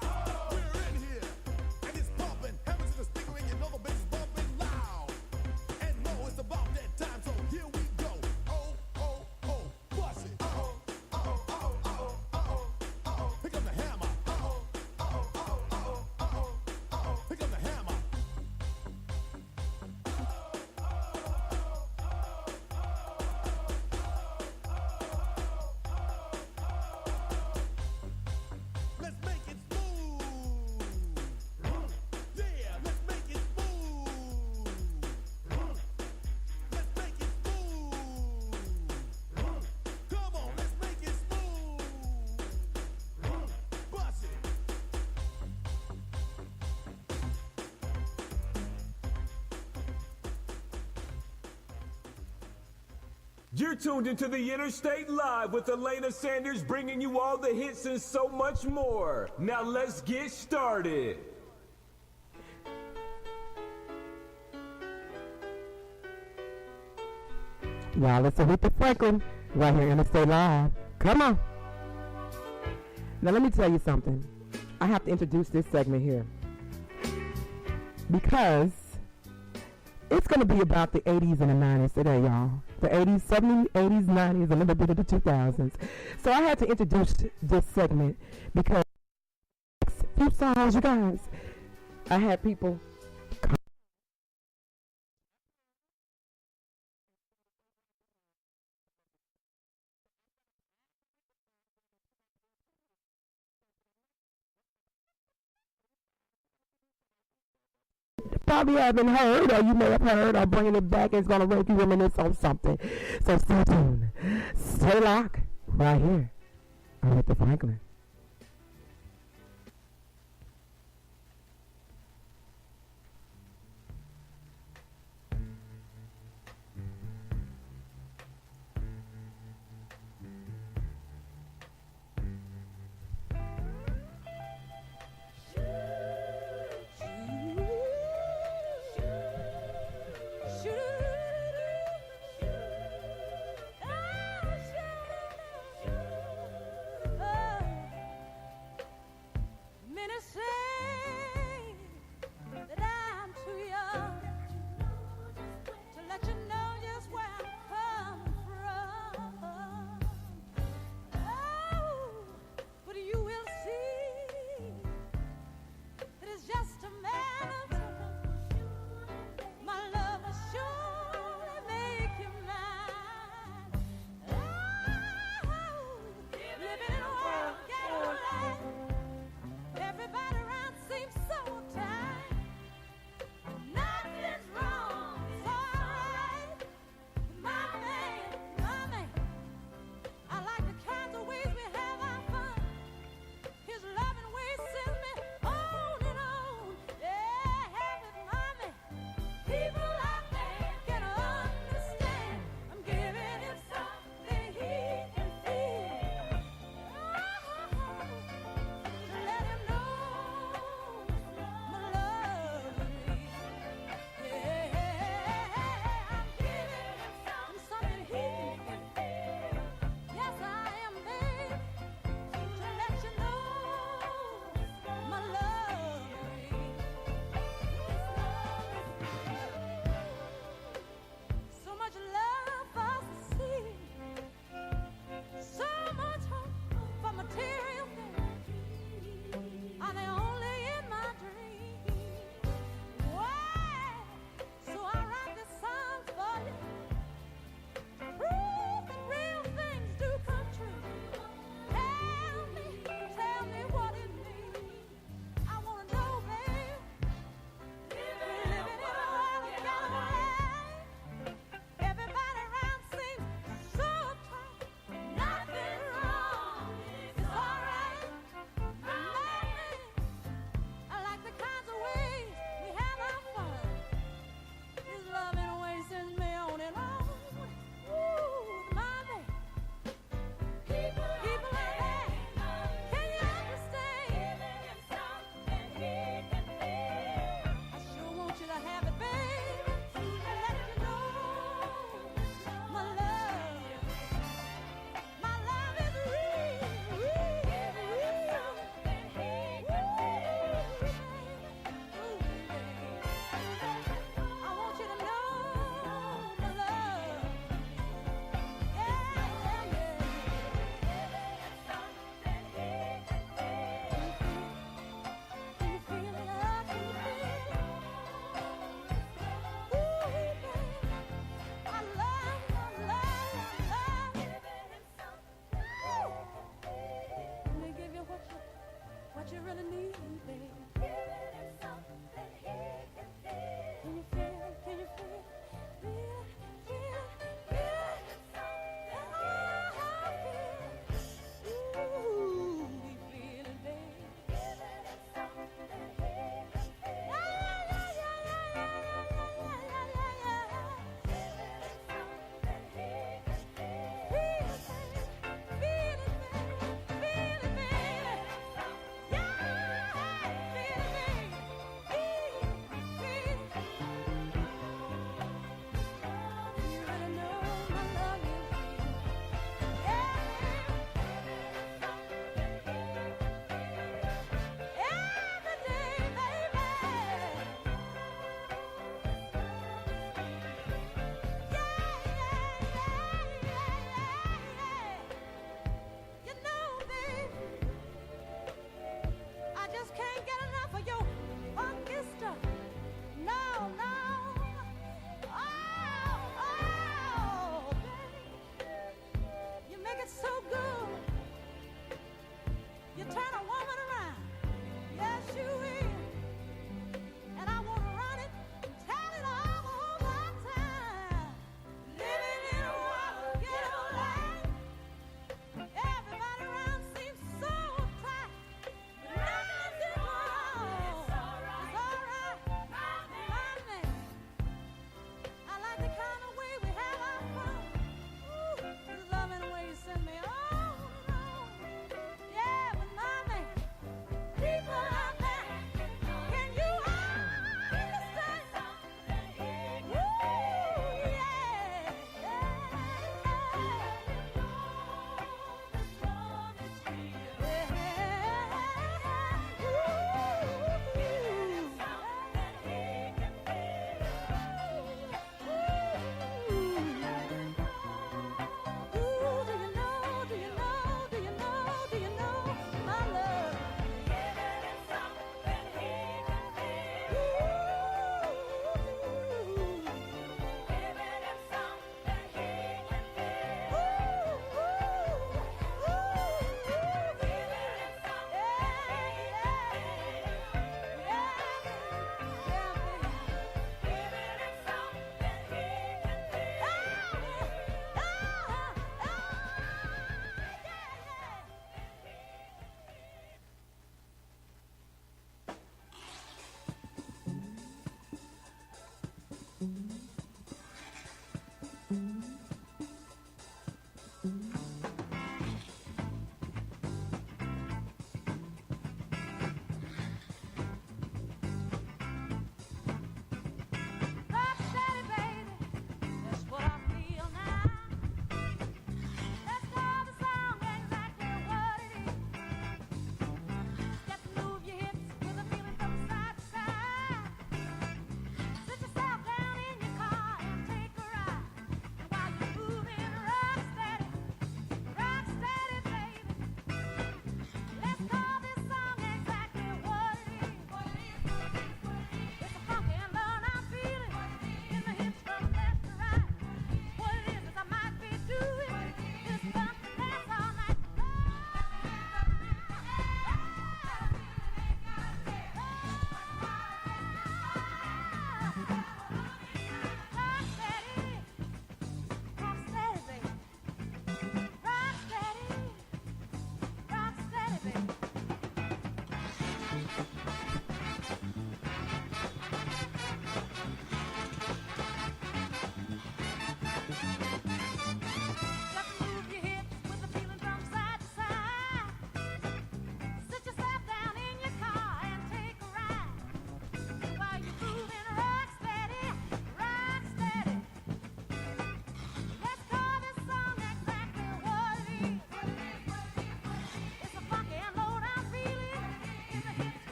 We're in here. And it's pumping. Hammers in the speaker, and you know the bass is bumping loud. And no, it's about that time, so here we go. Oh, bust it. Pick up the hammer. Pick up the hammer. Let's make it smooth. Yeah, let's make it smooth. Let's make it smooth. Come on, let's make it smooth. Bust it. You're tuned into the Interstate Live with Alana Sanders, bringing you all the hits and so much more. Now let's get started. Y'all, it's Aretha Franklin right here in Interstate Live. Come on. Now let me tell you something. I have to introduce this segment here because It's going to be about the 80s and the 90s today, y'all. The 80s, 70s, 80s, 90s, a little bit of the 2000s. So I had to introduce this segment because few songs, you guys, I had people probably haven't heard, or you may have heard, or bringing it back, and it's going to make you reminisce on something. So stay tuned. Stay locked right here on Aretha Franklin. Oh,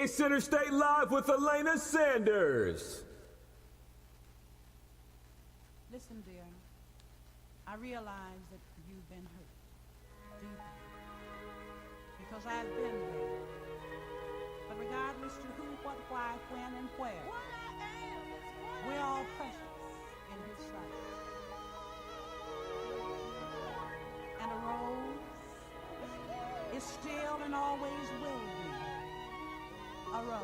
It's Interstate Live with Alana Sanders. Listen, dear, I realize that you've been hurt deeply because I've been there. But regardless to who, what, why, when, and where, we're all precious in His sight. And a rose is still and always will be a rose.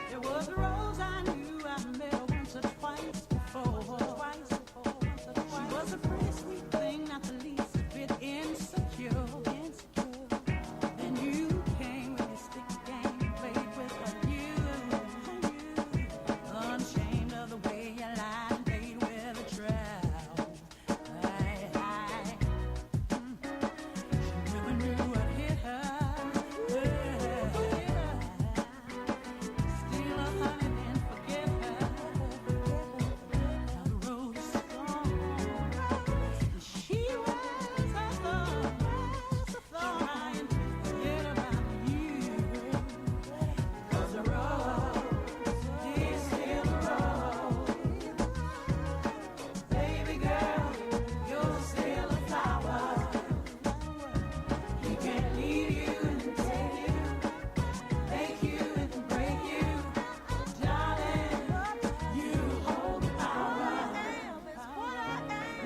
There was a rose I knew I met her once or twice before. She was a pretty sweet thing, not the least bit insecure. Then you came with your stick game, played with her you, unashamed of the way you lied and played with a trowel. She never knew what hit her. Steal her honey, then forget her. Now the road is strong, and she was a thorn. Trying to forget about you, 'cause the road is still a road. Baby girl, you're still a flower. He can't leave you and take you, make you and break you. Darling, you hold the power.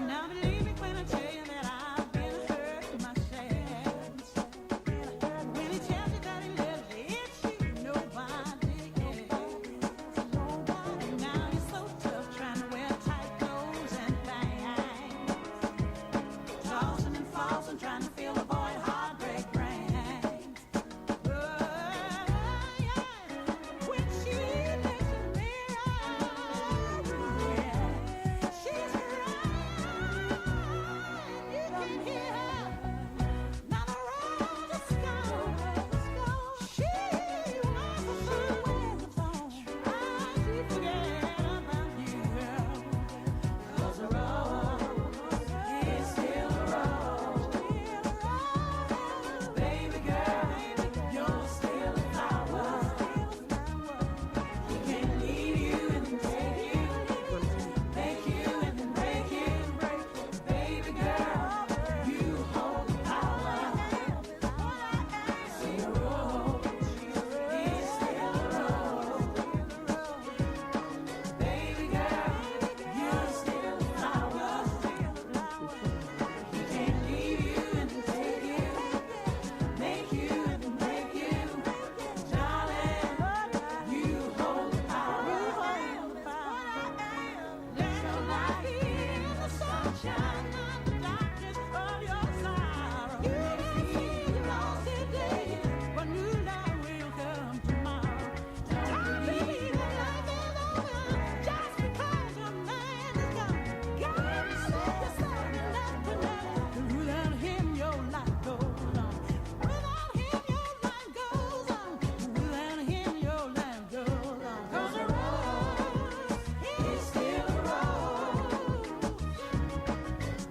Now believe me when I tell you that I've been hurt myself. When he tells you that he loves you, it's you, nobody else. Now you're so tough trying to wear tight clothes and bangs, tossing and falling, trying to fill a void heartbreak brings. When she looks in the mirror, she's crying, you can hear her. Now the road is gone, she was a trying to forget about you, girl. 'Cause the road is still a road. Baby girl, you're still a flower. He can't leave you and take you, make you and then break you. Baby girl, you hold the power. See, the road is still a road. Baby girl, you're still a flower. He can't leave you and then take you, make you and then break you. Darling, you hold the power. Let your light be the sunshine of the darkness of your sorrow. You may feel lost today, but new light will come tomorrow. Don't believe that life is over just because your man is gone. God set yourself enough to know that without him your life goes on. Without him your life goes on. Without him your life goes on. 'Cause the road is still a road.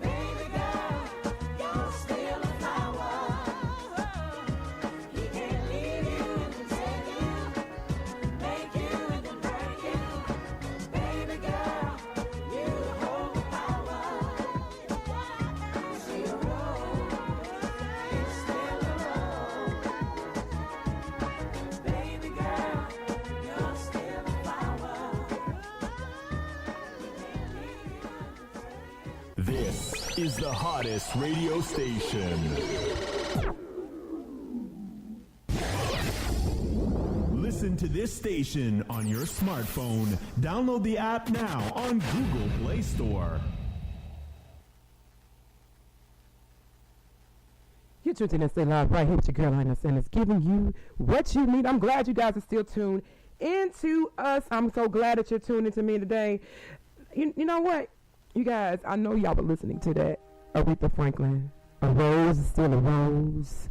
Baby girl, you're still a flower. He can't leave you and then take you, make you and then break you. Baby girl, you hold the power. See, the road is still a road. Baby girl, you're still a flower. This is the hottest radio station. Listen to this station on your smartphone. Download the app now on Google Play Store. You're tuned in to Stay Live right here with your girl, Alana Sanders, giving you what you need. I'm glad you guys are still tuned into us. I'm so glad that you're tuned into me today. You know what? You guys, I know y'all were listening to that Aretha Franklin A rose is still a rose.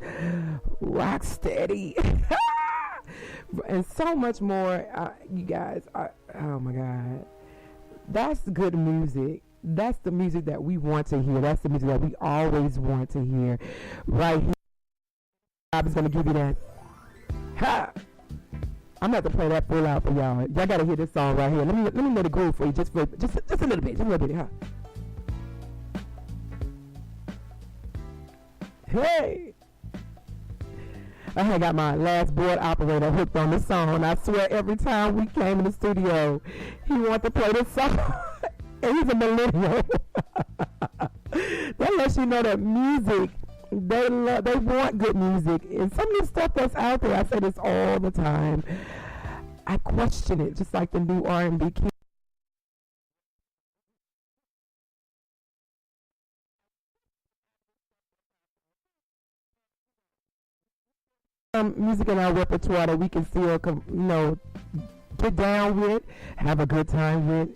Rock steady. And so much more. You guys, oh my God. That's good music. That's the music that we want to hear. That's the music that we always want to hear. Right here. Bob is going to give you that. Ha! I'm going to have to play that full out for y'all. Y'all got to hear this song right here. Let me let it groove for you just a little bit. Just a little bit, huh? Hey! I had got my last board operator hooked on this song, and I swear every time we came in the studio, he wanted to play this song. And he's a millennial. That lets you know that music, they want good music. And some of the stuff that's out there, I say this all the time, I question it, just like the new R&B king. Music in our repertoire that we can still, get down with, have a good time with,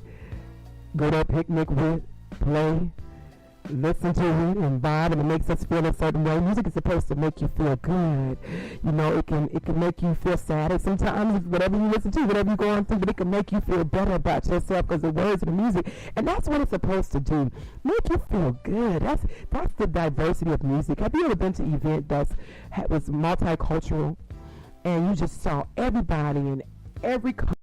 go to a picnic with, play, listen to it, and vibe, and it makes us feel a certain way. Music is supposed to make you feel good. It can make you feel sad. Sometimes whatever you listen to, whatever you're going through, but it can make you feel better about yourself because the words of the music, and that's what it's supposed to do. Make you feel good. That's the diversity of music. Have you ever been to an event that was multicultural, and you just saw everybody in every country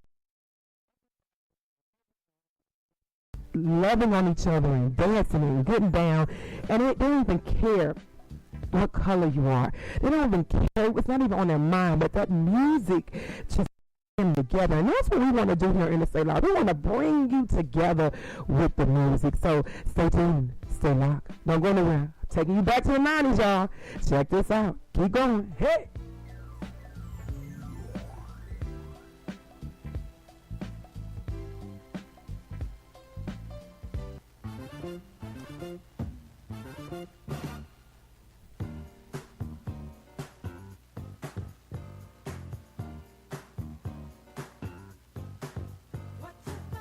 loving on each other and dancing and getting down, and they don't even care what color you are. They don't even care. It's not even on their mind, but that music just them together, and that's what we want to do here in the Stay Loud. We want to bring you together with the music. So stay tuned, stay locked, don't go nowhere. Taking you back to the 90s, y'all. Check this out. Keep going. Hey. What you know?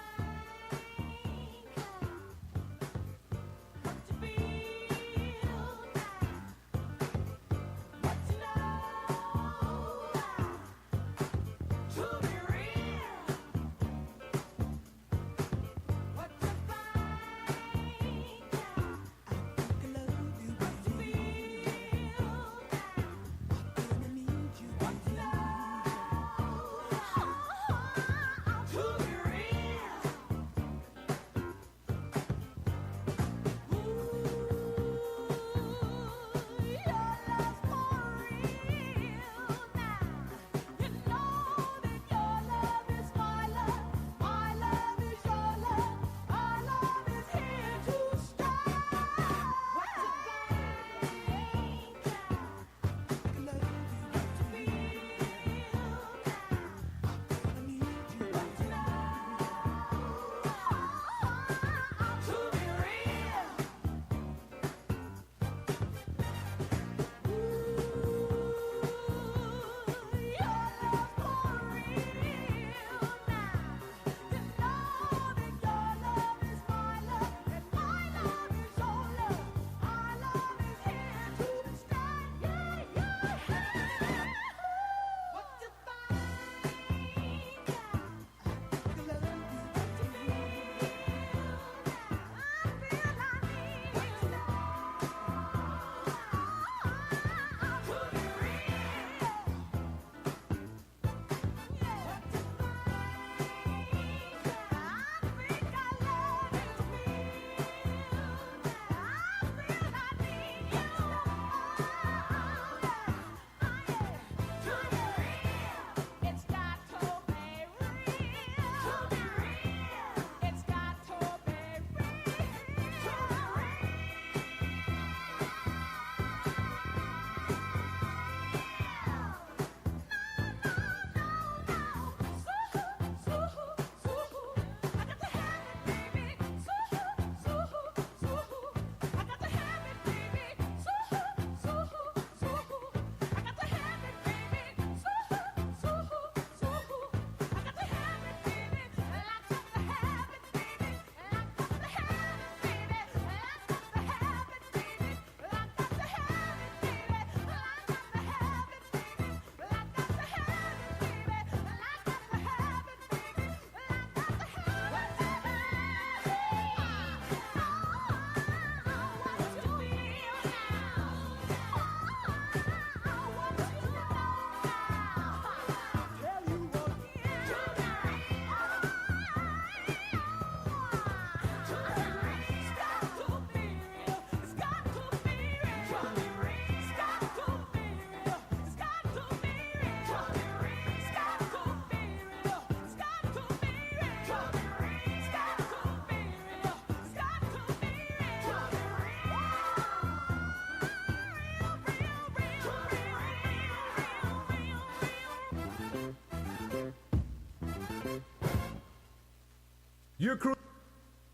You're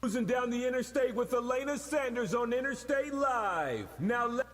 cruising down the interstate with Alana Sanders on Interstate Live. Now let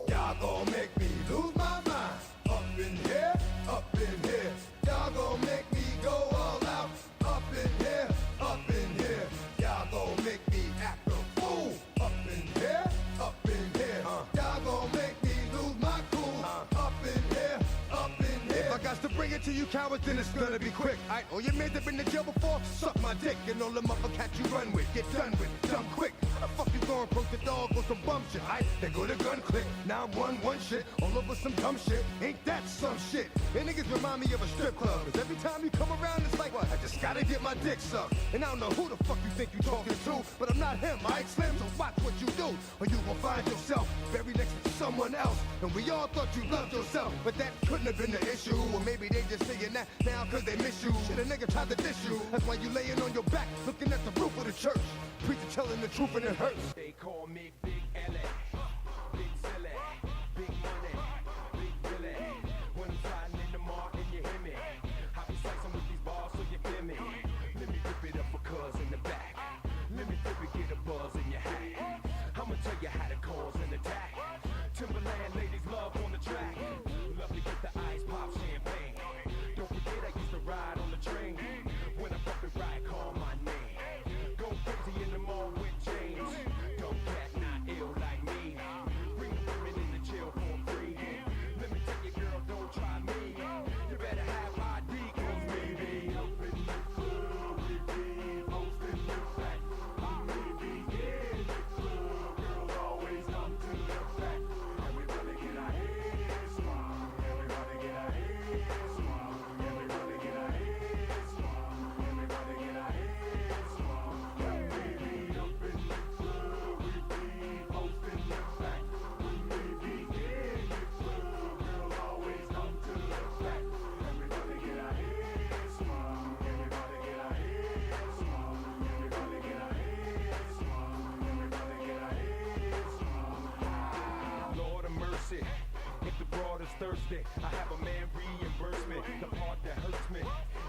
Y'all gon' make me lose my mind. Up in here, up in here. Y'all gon' make me go all out. Up in here, up in here. Y'all gon' make me act a fool. Up in here, up in here. Y'all gon' make me lose my cool. Up in here, up in here. If I got to bring it to you cowards, then it's gonna be quick. Aight, all your men that been to jail before, suck my dick. And all the motherfuckers you run with, get done with, done quick. How the fuck you going broke the dog or some bum shit? Aight, they go to gun click. Now I'm one shit, all over some dumb shit. Ain't that some shit? And niggas remind me of a strip club. Cause every time you come around, it's like, what? I just gotta get my dick sucked. And I don't know who the fuck you think you talking to, but I'm not him, aight, Slim? So watch what you do, or you gon' find yourself buried next to someone else. And we all thought you loved yourself, but that couldn't have been the issue. Or maybe they just saying that now cause they miss you. Shit, a nigga tried to diss you. That's why you laying on your back, looking at the roof of the church. Preacher telling the truth and it hurts. they call me Big L.A. Big Silly, Big Money, Big Billy. When I'm sliding in the mark and you hear me, I be slicing with these bars so you feel me. Let me rip it up for cuz in the back. Let me flip it, get a buzz in your hat. I'ma tell you how to cause an attack. Timberland ladies love on the track. Love to get the ice pop champagne. Don't forget I used to ride on the train. When I bump it right, call my name. Go crazy in the mall with James. Don't cat not ill like me. Bring the women in the chill for free. Let me tell you, girl, don't try me. You better have ID, cause maybe up in the club, we be posting the fact. Maybe in the club, girls always come to the fact. Everybody get our heads swung. Everybody get our heads swung. Everybody get our heads swung. Everybody get our heads swung. Maybe up in the club, we be posting the fact. Maybe in the club, girls always come to the fact. Everybody get our heads swung. Everybody get our heads swung. Everybody get our heads swung. Everybody get our heads swung. Lord of mercy, if the broad is thirsty, I have a man reimburse me. The part that hurts me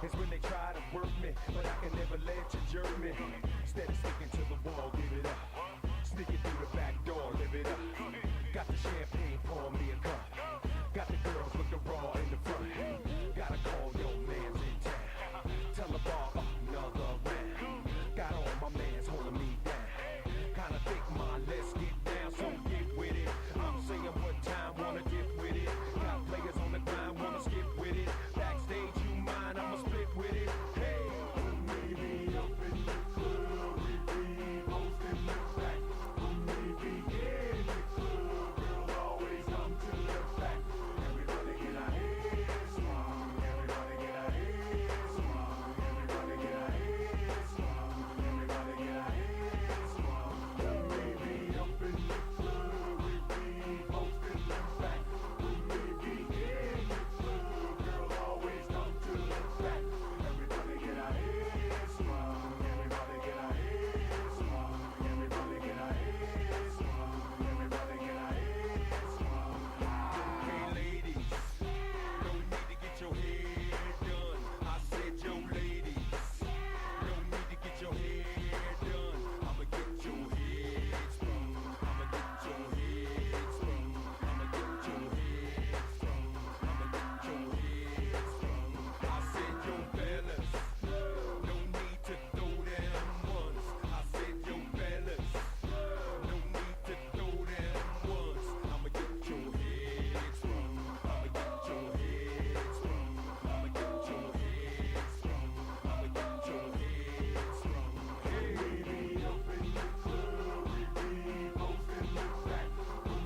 is when they try to work me, but I can never let you jerk me. Instead of sticking to the wall, give it up. Sneak it through the back door, live it up. Got the champagne, pour me a cup. Got the girls looking raw in the front. Gotta call your mans in town. Tell the bar another round. Got all my mans holding me down. Kinda thick, man, let's get down, so get with it. I'm saying what time, wanna get with it. Got players on the grind, wanna skip with it. Backstage, you mind, I'ma split with it. Hey, maybe up in the club, we be posting the fact. Maybe in the club, girls always come to the fact. Everybody get our heads swung. Everybody get our heads swung. Everybody get our heads swung. Everybody get our heads swung. Maybe up in the club, we be posting the fact. Maybe in the club, girls always come to the fact. Everybody get our heads swung. Everybody get our heads swung. Everybody get our heads swung. Everybody get our heads swung. Hey ladies, no need to get your hair done. I said yo ladies, no need to get your hair done. I'ma get your head sprung. I'ma get your head sprung. I'ma get your head sprung. I'ma get your head sprung. I said yo fellas, no need to throw them ones. I said yo fellas, no need to throw them ones. I'ma get your head sprung. I'ma get your head sprung. I'ma get your head sprung. I'ma get your head sprung. Hey, baby, up in the club, we be posting the fact.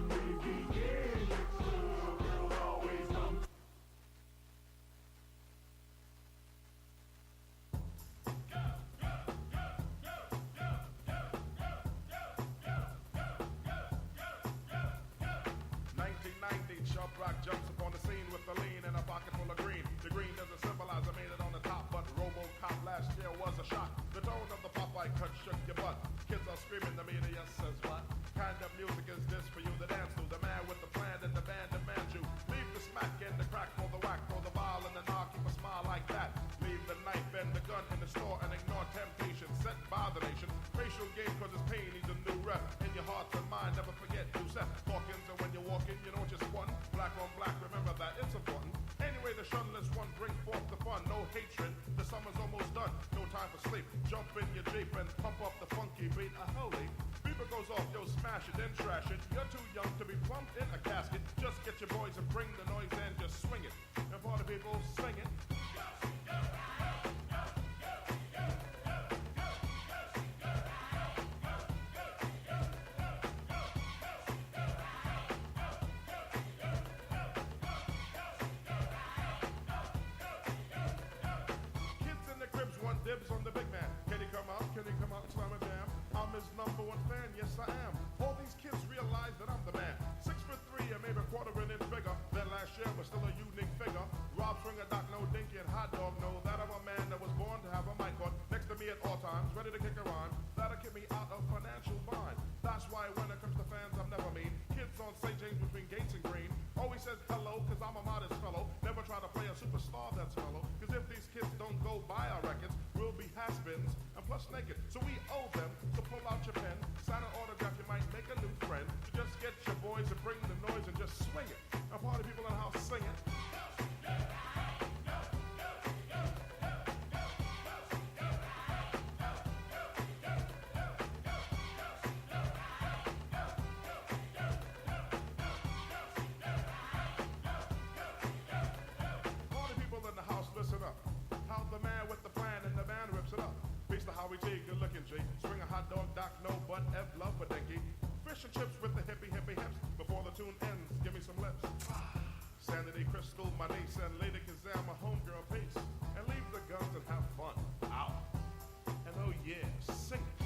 Maybe in the club, girls always come. Sharp Rock jumps upon the scene with the lean and a pocket full of green. The green doesn't symbolize I made it on the top, but RoboCop last year was a shock. The tone of the Popeye cut shook your butt. Kids are screaming, the media says what? Kind of music is this for you to dance to? The man with the I like that. Leave the knife and the gun in the store and ignore temptation set by the nation. Racial game cause it's pain needs a new rep. In your heart and mind, never forget to set Hawkins, and when you're walking, you know just one. Black on black, remember that it's important. Anyway, the shunless one bring forth the fun. No hatred, the summer's almost done. No time for sleep. Jump in your Jeep and pump up the funky beat. Holy. Beeper goes off, yo, smash it, then trash it. You're too young to be plumped in a casket. Just get your boys and bring the noise and just swing it. And party people, sing it. Dibs on the big man. Can he come out? Can he come out and slam a jam? I'm his number one fan, yes I am. All these kids realize that I'm the man. 6'3" and maybe a quarter an inch bigger than last year, but still a unique figure. Rob Stringer, Doc No, Dinky, and Hot Dog know that I'm a man that was born to have a mic on next to me at all times, ready to kick a rhyme. That'll keep me out of financial bind. That's why when it comes to fans, I'm never mean. Kids on St. James between Gates and Green always says hello, cause I'm a modest fellow. Never try to play a superstar that's mellow, cause if these kids don't go buy our records, we'll be has-beens and plus naked. So we owe them, so pull out your pen, sign an autograph, you might make a new friend. You just get your boys and bring the noise and just swing it. And party people in the house sing it. Swing a hot dog, Doc, no, but F love for dinky. Fish and chips with the hippie hips. Before the tune ends, give me some lips. Sanity Crystal, my niece, and Lady Kazam, my homegirl Pace. And leave the guns and have fun. Ow. And oh yeah, sing it.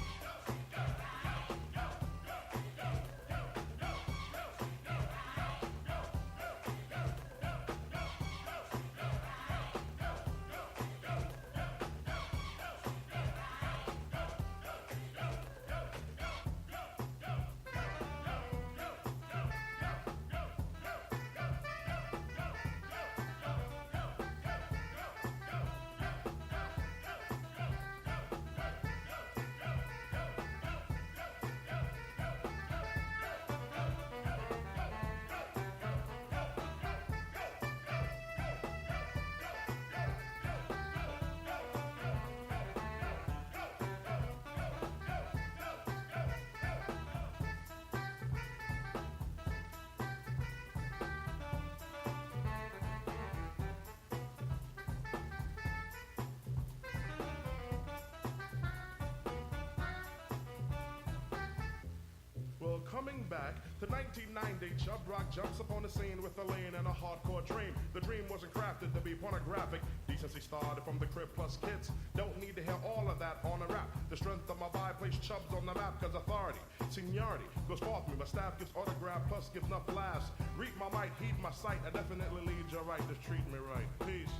Well, coming back to 1990, Chub Rock jumps upon the scene with a lean and a hardcore dream. The dream wasn't crafted to be pornographic. Decency started from the crib plus kids. Don't need to hear all of that on a rap. The strength of my vibe placed Chubbs on the map, cause authority, seniority goes forth me. My staff gives autograph plus gives enough laughs. Read my mic, heed my sight. I definitely lead you right, just treat me right. Peace.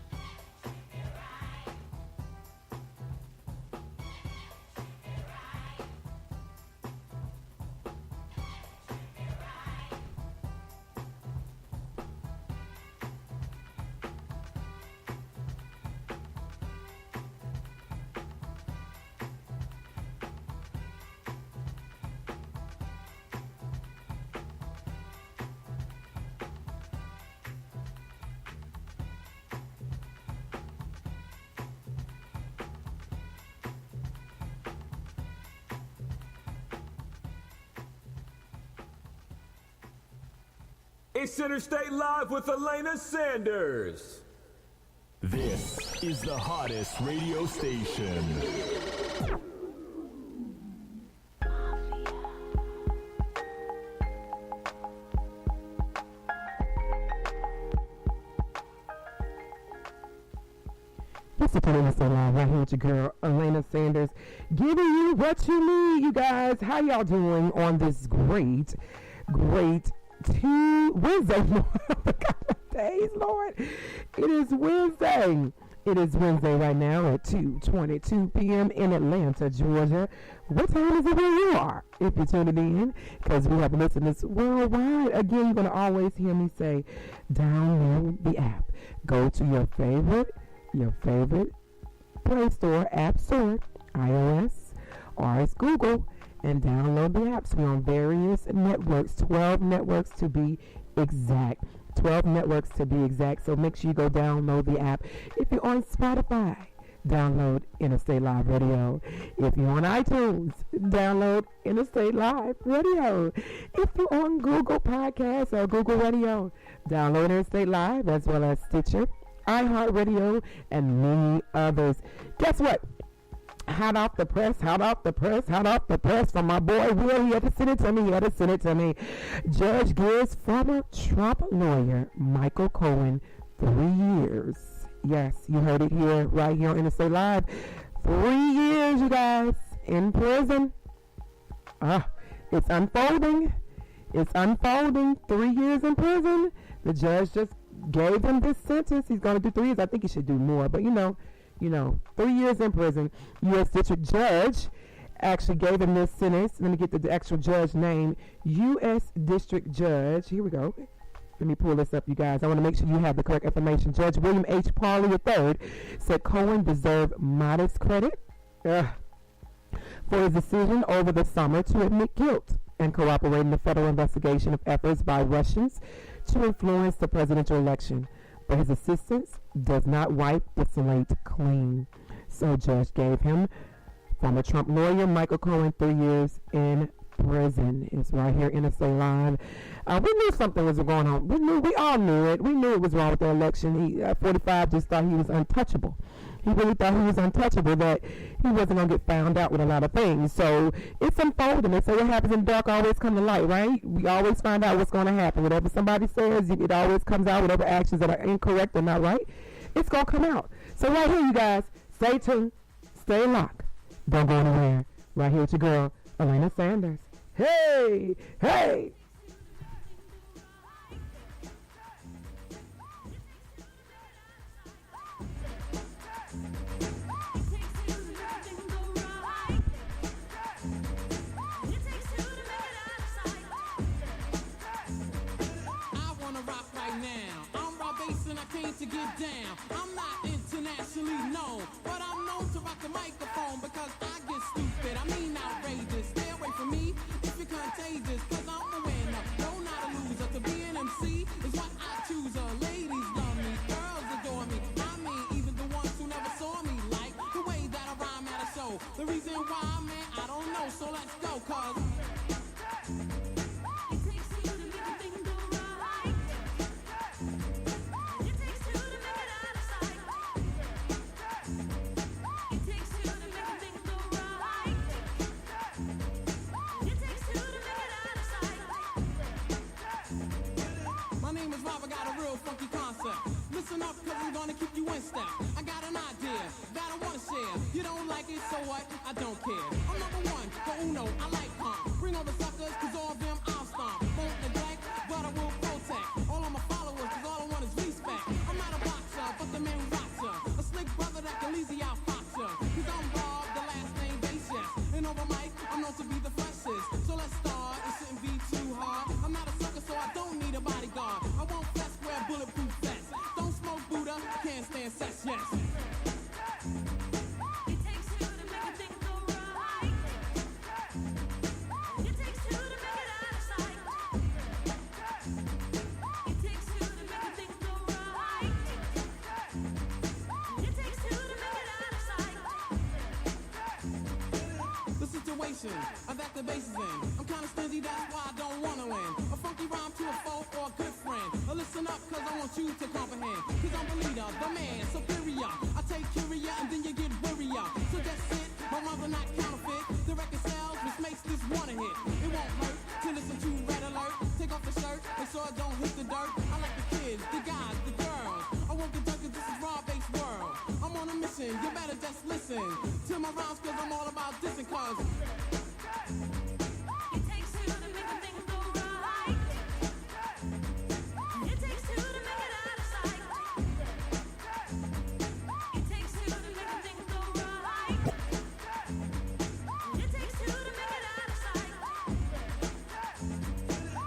It's Center State Live with Alana Sanders. This is the hottest radio station. Yes, it's Alana Sanders Live right here with your girl, Alana Sanders, giving you what you need, you guys. How y'all doing on this great Wednesday morning? Days, Lord. It is Wednesday. It is Wednesday right now at 2:22 p.m. in Atlanta, Georgia. What time is it where you are? If you're tuning in, because we have listeners worldwide. Again, you're going to always hear me say, download the app. Go to your favorite your favorite Play Store, App Store, iOS, or it's Google, and download the apps. We're on various networks, 12 networks to be exact. 12 networks to be exact. So make sure you go download the app. If you're on Spotify, download Interstate Live Radio. If you're on iTunes, download Interstate Live Radio. If you're on Google Podcasts or Google Radio, download Interstate Live, as well as Stitcher, iHeartRadio, and many others. Guess what? Hot off the press from my boy Will. He had to send it to me. Judge gives former Trump lawyer Michael Cohen 3 years. Yes, you heard it here, right here on Interstate Live. 3 years, you guys, in prison. It's unfolding. 3 years in prison. The judge just gave him this sentence. He's going to do 3 years. I think he should do more, but you know, 3 years in prison. U.S. District Judge actually gave him this sentence. Let me get the actual judge name. U.S. District Judge. Here we go. Let me pull this up, you guys. I want to make sure you have the correct information. Judge William H. Parley III said Cohen deserved modest credit for his decision over the summer to admit guilt and cooperate in the federal investigation of efforts by Russians to influence the presidential election. But his assistance does not wipe the slate clean. So judge gave him former Trump lawyer Michael Cohen 3 years in prison. It's right here in Interstate Live. We knew something was going on. We all knew it. We knew it was wrong with the election. 45 just thought he was untouchable. He really thought he was untouchable, that he wasn't going to get found out with a lot of things. So it's unfolding. They say what happens in the dark always come to light, right? We always find out what's going to happen. Whatever somebody says, it always comes out. Whatever actions that are incorrect or not right, it's going to come out. So right here, you guys, stay tuned, stay locked. Don't go anywhere. Right here with your girl, Alana Sanders. Hey, hey. To get down, I'm not internationally known, but I'm known to rock the microphone because I get stupid, I mean outrageous. Stay away from me if you're contagious, cause I'm a winner, no not a loser. To be an MC is what I choose. Ladies love me, girls adore me, I mean even the ones who never saw me, like the way that I rhyme at a show. The reason why, man, I don't know, so let's go, cause listen up, cause I'm gonna keep you in step. I got an idea that I wanna share. You don't like it, so what? I don't care. I'm number one, the uno, I like calm. Bring all the suckers, cause all of them I'll stomp. Won't neglect, but I will protect all of my followers, cause all I want is respect. I'm not a boxer, but the man who rocks ya. A slick brother that can easy out fox ya. Cause I'm Bob, the last name basis. And over mic, I'm known to be the freshest. So let's start, it shouldn't be too hard. I'm not a sucker, so I don't need a bodyguard. I won't flex, wear bulletproof vest. Don't smoke Buddha, can't stand sex, yes. It takes two to make a thing go right. It takes two to make it out of sight. It takes two to make a thing go right. It takes two to make it out of sight. The situation that the base is in, I'm kinda stingy, that's why I don't wanna win. A funky rhyme to a foe or a good friend. Listen up, cause I want you to comprehend. Cause I'm the leader, the man, superior. I take curia and then you get worrier. So that's it, my rhymes are not counterfeit. The record sells, which makes this one a hit. It won't hurt to listen to Red Alert. Take off the shirt, make sure I don't hit the dirt. I like the kids, the guys, the girls. I won't get done cause this is raw-based world. I'm on a mission, you better just listen to my rhymes cause I'm all about dissing cause it takes two to make a thing go right. It takes two to make it out of sight. It takes two to make a thing go right. It takes two to make it out of sight.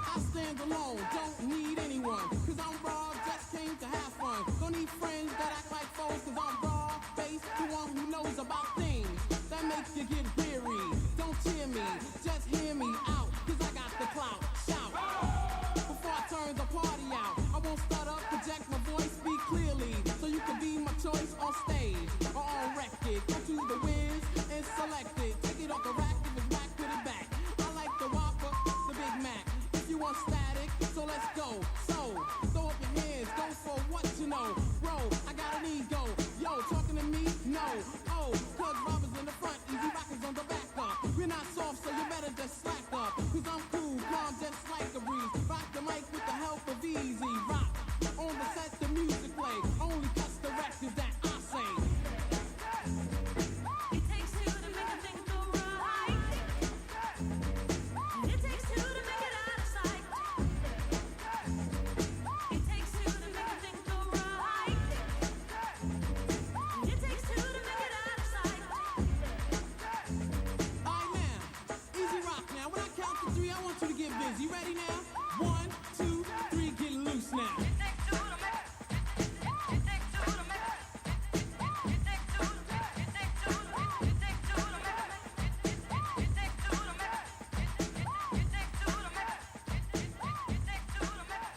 I stand alone, don't need anyone. Cause I'm raw, just came to have fun. Don't need friends that act like foes cause I'm get weary. Don't tear me, just hear me out, 'cause I got the clout. Shout before I turn the party out. I won't start up, project my voice, speak clearly, so you can be my choice on stage or on record. Go to the whiz and select it. Take it off the rack, if it's whack, put it back. I like the Whopper, the Big Mac. If you want static, so let's go. So throw up your hands, go for what you know. Bro, I got an ego. Yo, talking to me? No. Oh, 'cause robbers in the front, easy rockers on the back up. We're not soft, so you better just slack up. 'Cause I'm cool, calm, just like a breeze. Rock the mic with the help of Easy Rock. On the set, the music play. Only cuts the records that I say. It takes two to make a thing go right. It takes two to make it out of sight. It takes two to make a thing go right. It takes two to make it out of sight. Alright now, Easy Rock now. When I count to three, I want you to get busy. You ready now? 1, 2, 3, get loose now. It takes two to make it. It takes two to make it. It takes two to make it. It takes two to make it. It takes two to make it. It takes two to make it. It takes two to make it. It takes two to make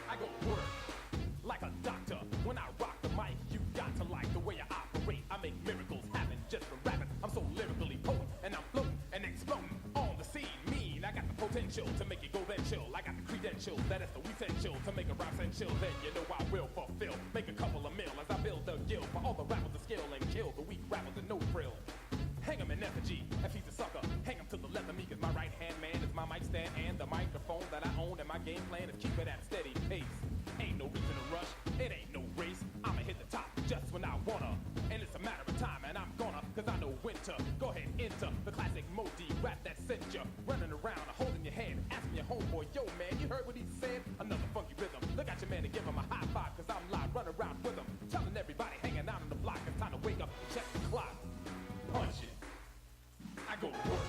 I go to work like a doctor. When I rock the mic, you got to like the way I operate. I make miracles happen just for rapping. I'm so lyrically potent, and I'm floating and exploding on the scene. Mean, I got the potential to make it go then chill. I got the credentials, that is the essential to make a rap essential. Then you know I will fulfill, make a couple of mil as I build a guild for all the rappers to skill and kill the weak rappers with no frill. Hang him in effigy, if he's a sucker, hang him to the left of me, 'cause my right hand man is my mic stand and the microphone that I own, and my game plan is keep it at a steady pace. Ain't no reason to rush, it ain't no race, I'ma hit the top just when I wanna, and it's a matter of time, and I'm gonna, 'cause I know winter. Go ahead, enter the classic Modi rap that sent you running around, holding your hand, asking your homeboy, yo man, you heard what he said? Another funky rhythm, look at your man and give him a high five, 'cause I'm live, running around with him, telling everybody hanging out on the block, it's time to wake up and check the clock. Punch it. I go to work.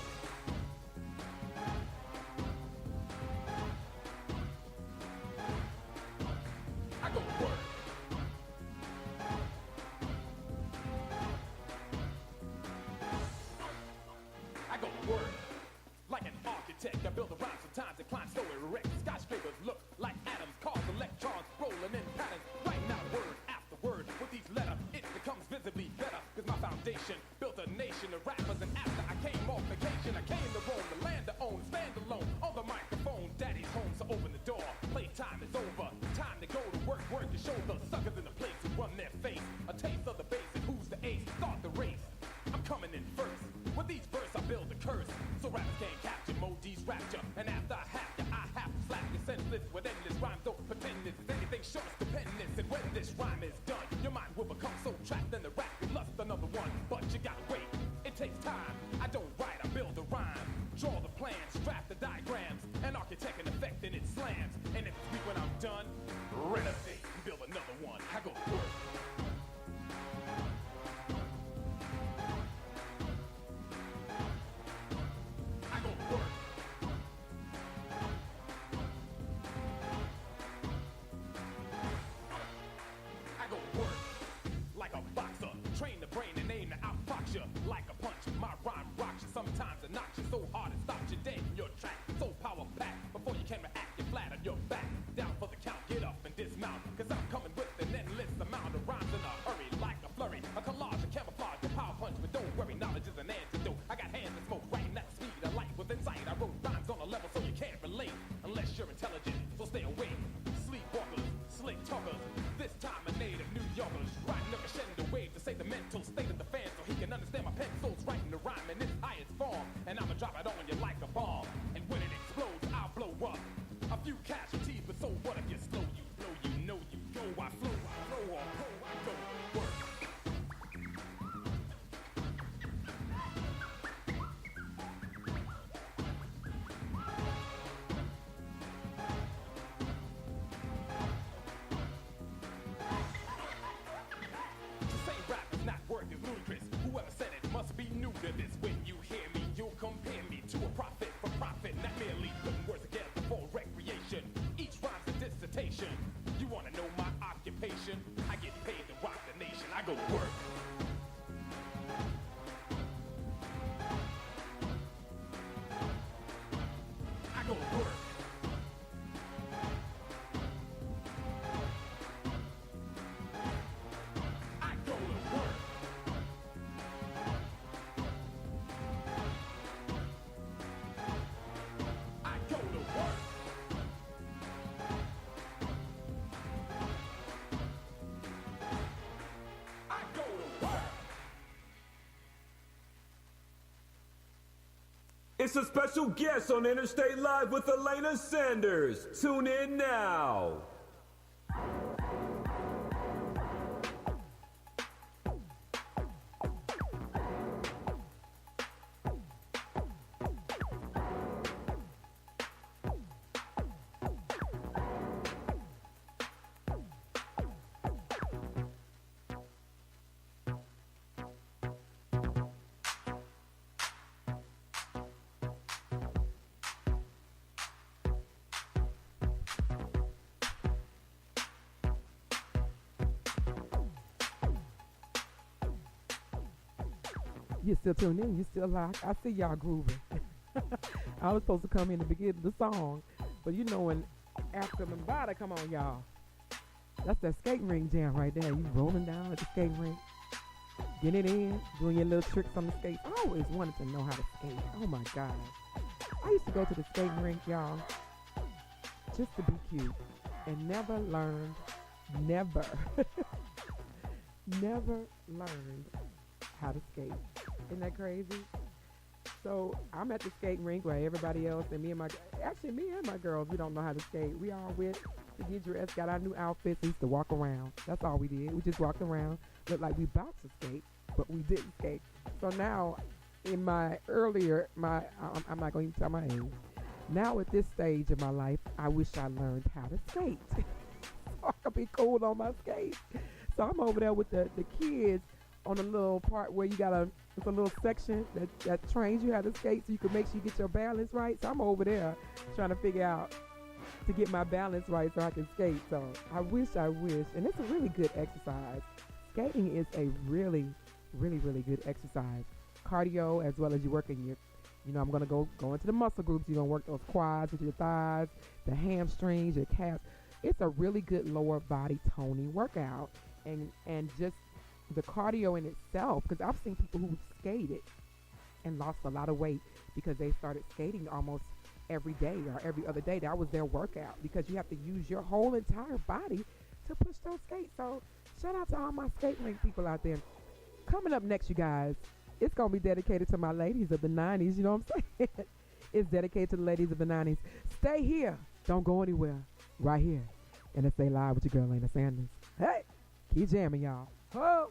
I go to work. I go to work. Like an architect, I build a rhyme, sometimes it climbs so erect. Skyscrapers look like atoms, cause electrons rolling in patterns. Writing out word after word with each letter, it becomes visibly better. 'Cause my foundation built a nation of rappers, and after I came off vacation, I came to roam the land to own, stand alone on the microphone. Daddy's home, so open the door. Playtime is over. Time to go to work, work to show the suckers in the place who run their face. A taste of the bass and who's the ace. Start the race. I'm coming in first. With each verse, I build a curse, so rappers can't capture Modi's rapture. And after I have you, I have to slap you senseless with endless rhymes. Don't pretend this is anything short of stupendous. And when this rhyme is done, your mind will become so trapped in the rap you lust another one. But you gotta wait, it takes time. I don't write, I build a rhyme. Draw the plans, draft the diagrams, and architect an effect and it slams. And if it's weak when I'm done, renovate and build another one. I go to work. I go to work. I go to work like a boxer, train the brain and aim to outfox you like a punch. My rhyme rocks you, sometimes it knocks you so hard it stops you dead in your track. So power packed, before you can react, you're flat on your back. Down for the count, get up and dismount, 'cause I'm coming with an endless amount of rhymes in a hurry, like a flurry, a collage, a camouflage, a power punch. But don't worry, knowledge is an antidote. I got hands that smoke, writing at the speed of light with insight. I wrote rhymes on a level so you can't relate unless you're intelligent. So stay awake, sleepwalkers, slick talkers. This time a native New Yorkers riding a crescendo wave to say the mental state of the fan so he can understand my pencil's writing the rhyme in its highest form. And I'ma drop it on you like a bomb. And when it explodes, I'll blow up. A few casualties, but go to work. I go to work. I go to work. I go to work. I go to work. It's a special guest on Interstate Live with Alana Sanders. Tune in now. You still tuned in. You still locked. I see y'all grooving. I was supposed to come in the beginning of the song, but you know when after Mbada come on, y'all. That's that skating ring jam right there. You rolling down at the skating rink, getting it in, doing your little tricks on the skates. I always wanted to know how to skate. Oh my God. I used to go to the skating rink, y'all, just to be cute, and never learned, never learned how to skate. Isn't that crazy? So I'm at the skating rink where everybody else and me and my girls, we don't know how to skate. We all went to get dressed, got our new outfits, we used to walk around. That's all we did. We just walked around, looked like we about to skate, but we didn't skate. So now in my earlier, I'm not going to tell my age. Now at this stage of my life, I wish I learned how to skate. So I could be cool on my skates. So I'm over there with the kids on a little part where you got it's a little section that trains you how to skate so you can make sure you get your balance right. So I'm over there trying to figure out to get my balance right so I can skate. So I wish, and it's a really good exercise. Skating is a really, really, really good exercise. Cardio as well as you working your, I'm going to go into the muscle groups. You're going to work those quads with your thighs, the hamstrings, your calves. It's a really good lower body toning workout. And just the cardio in itself, because I've seen people who skated and lost a lot of weight because they started skating almost every day or every other day. That was their workout because you have to use your whole entire body to push those skates. So shout out to all my skate rink people out there. Coming up next, you guys, it's going to be dedicated to my ladies of the 90s. You know what I'm saying? It's dedicated to the ladies of the 90s. Stay here. Don't go anywhere. Right here. And let's stay live with your girl, Alana Sanders. Hey, keep jamming, y'all. Oh.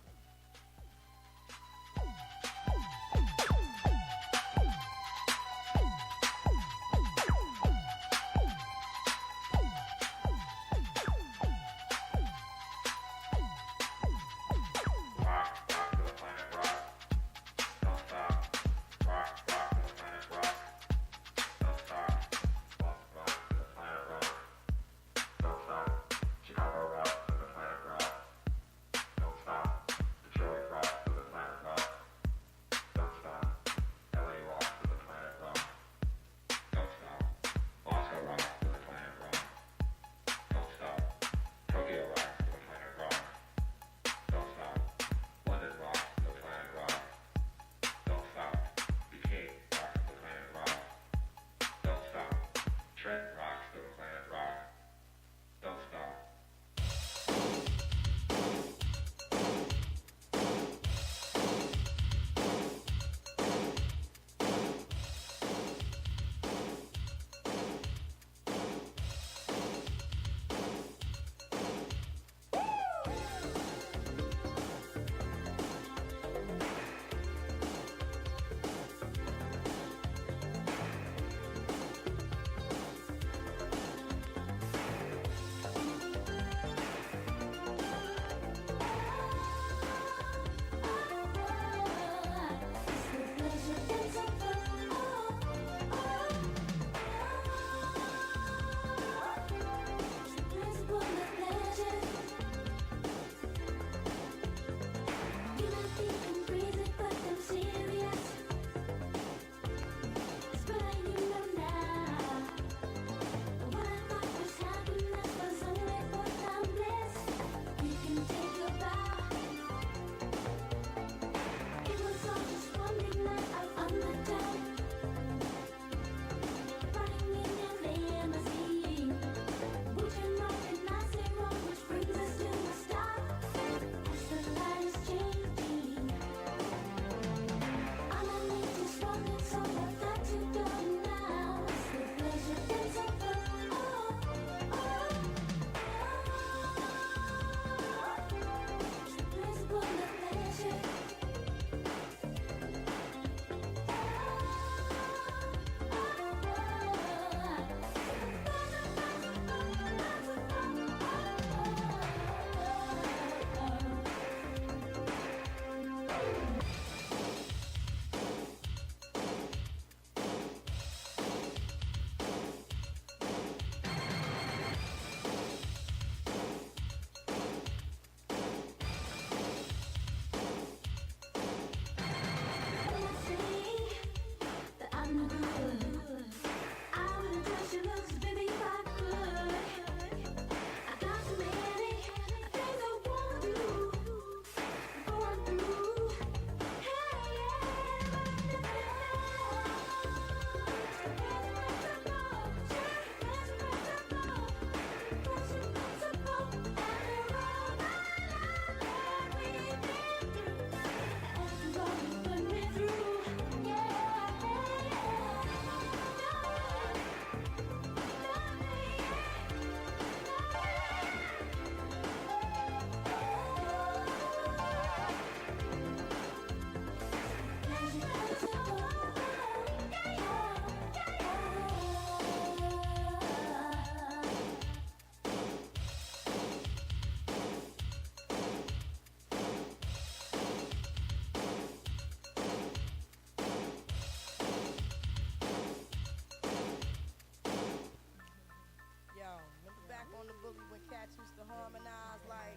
bully when cats used to harmonize like,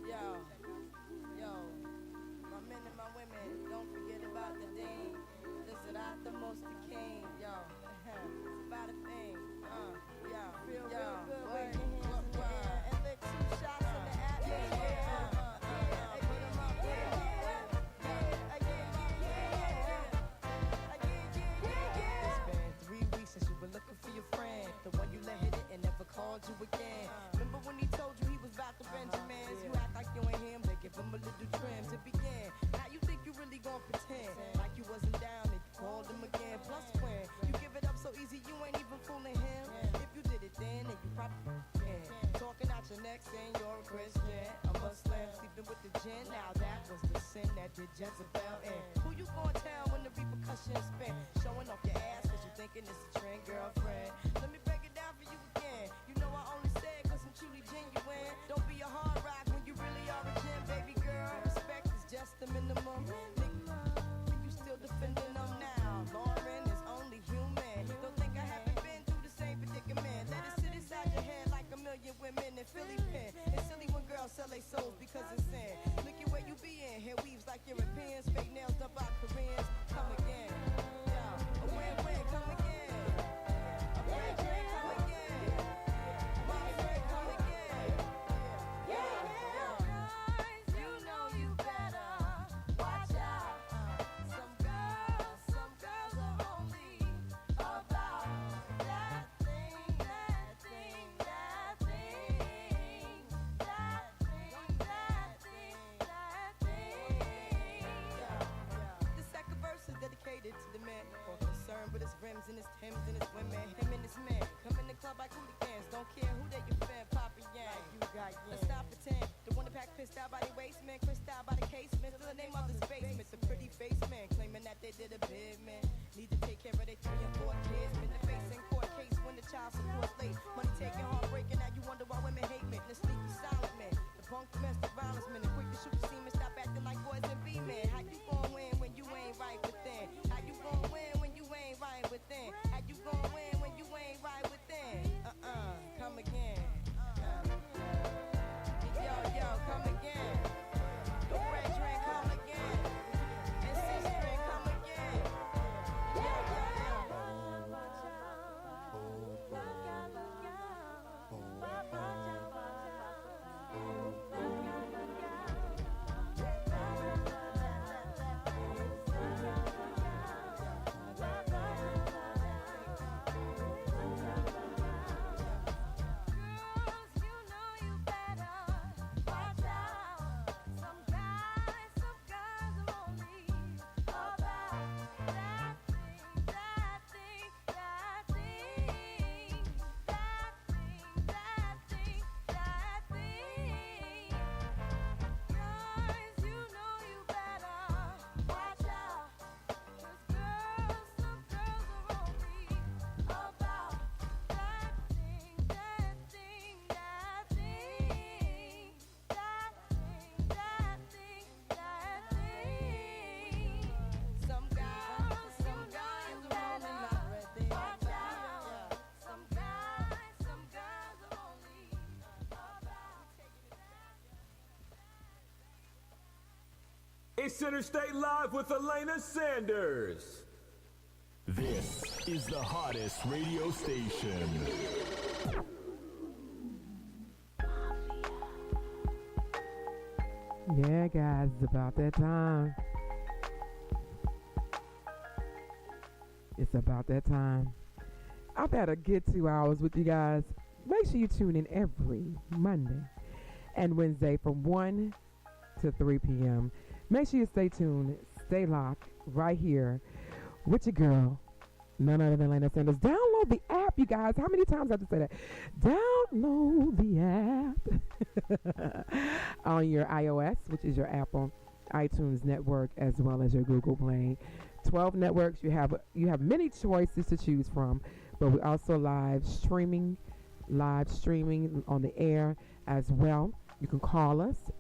yo, my men and my women, don't forget about the dame. Listen, I the most the king, yo. It's about a thing, feel real good, wave your hands in the air and lick 2 shots in the atmosphere. Put 'em up, It's been 3 weeks since you were looking for your friend, the one you let hit it and never called you again. Remember when he told you he was about to Benjamins? You act like you ain't him, they give him a little trim to begin. Now you think you really gon' pretend like you wasn't down and you called him again. Plus when you give it up so easy, you ain't even fooling him. If you did it then you probably can. Talking out your neck saying you're a Christian, a Muslim, sleeping with the gin. Now that was the sin that did Jezebel in. Who you gonna tell when the repercussions spin? Showing off your ass cause you thinking it's a trend, girlfriend. Let me break it down for you again. You know I only said cause I'm truly genuine. Don't be a hard rock when you really are a gem, baby girl. Respect is just the minimum. Nigga, you still defending them now. Lauren is only human. Don't think I haven't been through the same predicament. Let it sit inside your head like a million women in Philly pen. It's silly when girls sell their souls because it's sin. Look at where you be in. Hair weaves like Europeans. Fake nails done by Koreans. Come again. Yeah. A win-win. Come again. A win-win. Come again. My friend, come again. Guys, you know you better watch out. Some girls are only about that thing. This second verse is dedicated to the man, more concerned with his rims and his Timbs and his women. Him and his man come in the club like hooligans. Don't care who they your fan, Papa Yang. Let's stop pretend. The one that pack pissed out by the waistman, crissed out by the casement. Still the name of this basement. The pretty face man claiming that they did a bid, man. Need to take care of their 3 and 4 kids. Been the face in court case when the child support late. Money taking, heartbreaking. Now you wonder why women hate men. The sneaky silent man, the punk domestic violence man, the quick to shoot the semen. Stop acting like boys and be men. How you gon' win when you ain't right within? How you gon' win when you ain't right within? How you gon' win when you ain't right within? Come again. Yo, come again. The red drink, come again. And C-string, come again. It's Interstate Live with Alana Sanders. This is the hottest radio station. Yeah, guys, it's about that time. It's about that time. I've had a good 2 hours with you guys. Make sure you tune in every Monday and Wednesday from 1 to 3 p.m. Make sure you stay tuned, stay locked right here with your girl, none other than Alana Sanders. Download the app, you guys. How many times I have to say that? Download the app on your iOS, which is your Apple iTunes network, as well as your Google Play. 12 networks. You have many choices to choose from, but we also live streaming on the air as well. You can call us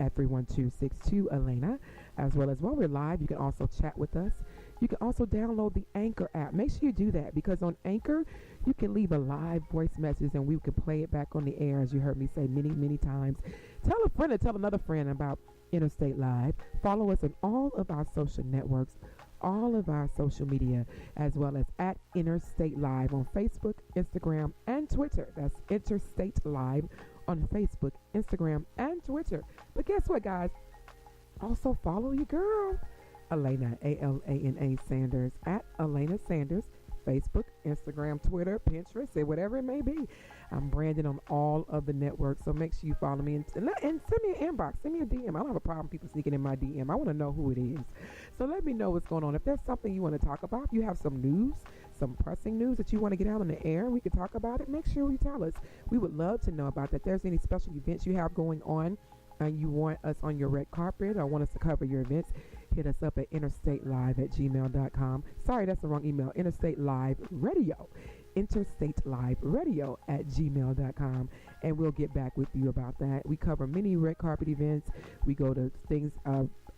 at 312-62-ALANA, as well as while we're live, you can also chat with us. You can also download the Anchor app. Make sure you do that, because on Anchor, you can leave a live voice message and we can play it back on the air, as you heard me say many, many times. Tell a friend and tell another friend about Interstate Live. Follow us on all of our social networks, all of our social media, as well as at Interstate Live on Facebook, Instagram, and Twitter. That's Interstate Live on Facebook, Instagram, and Twitter. But guess what, guys? Also follow your girl, Alana, Alana Sanders, at Alana Sanders, Facebook, Instagram, Twitter, Pinterest, and whatever it may be. I'm branded on all of the networks, so make sure you follow me and send me an inbox, send me a DM. I don't have a problem people sneaking in my DM. I want to know who it is. So let me know what's going on. If there's something you want to talk about, if you have some news, some pressing news that you want to get out on the air and we can talk about it, make sure you tell us. We would love to know about that. If there's any special events you have going on and you want us on your red carpet or want us to cover your events, hit us up at interstatelive@gmail.com. Sorry, that's the wrong email. Interstate Live Radio. Interstate Live Radio @gmail.com. And we'll get back with you about that. We cover many red carpet events. We go to things,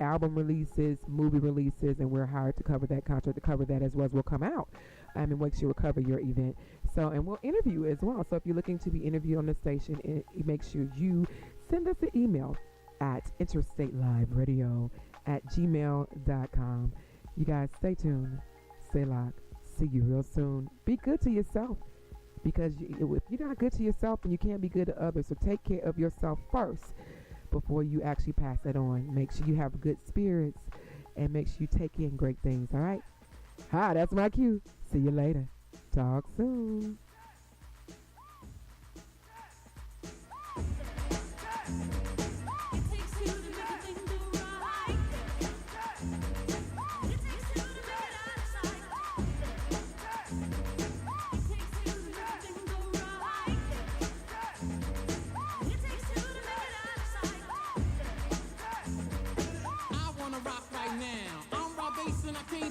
album releases, movie releases, and we're hired to cover that, contract to cover that as well as we'll come out and make sure we'll cover your event. So, and we'll interview as well. So if you're looking to be interviewed on the station, make sure you send us an email at interstateliveradio@gmail.com. You guys stay tuned, stay locked. See you real soon. Be good to yourself, because if you're not good to yourself, then you can't be good to others. So take care of yourself first before you actually pass it on. Make sure you have good spirits and make sure you take in great things. All right. Hi, that's my cue. See you later. Talk soon.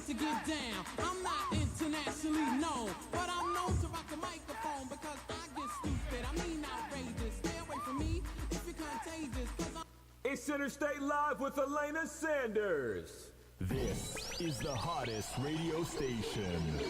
To get down, I'm not internationally known, but I'm known to rock the microphone because I get stupid. I mean outrageous. Stay away from me if you're contagious. It's Interstate Live with Alana Sanders. This is the hottest radio station.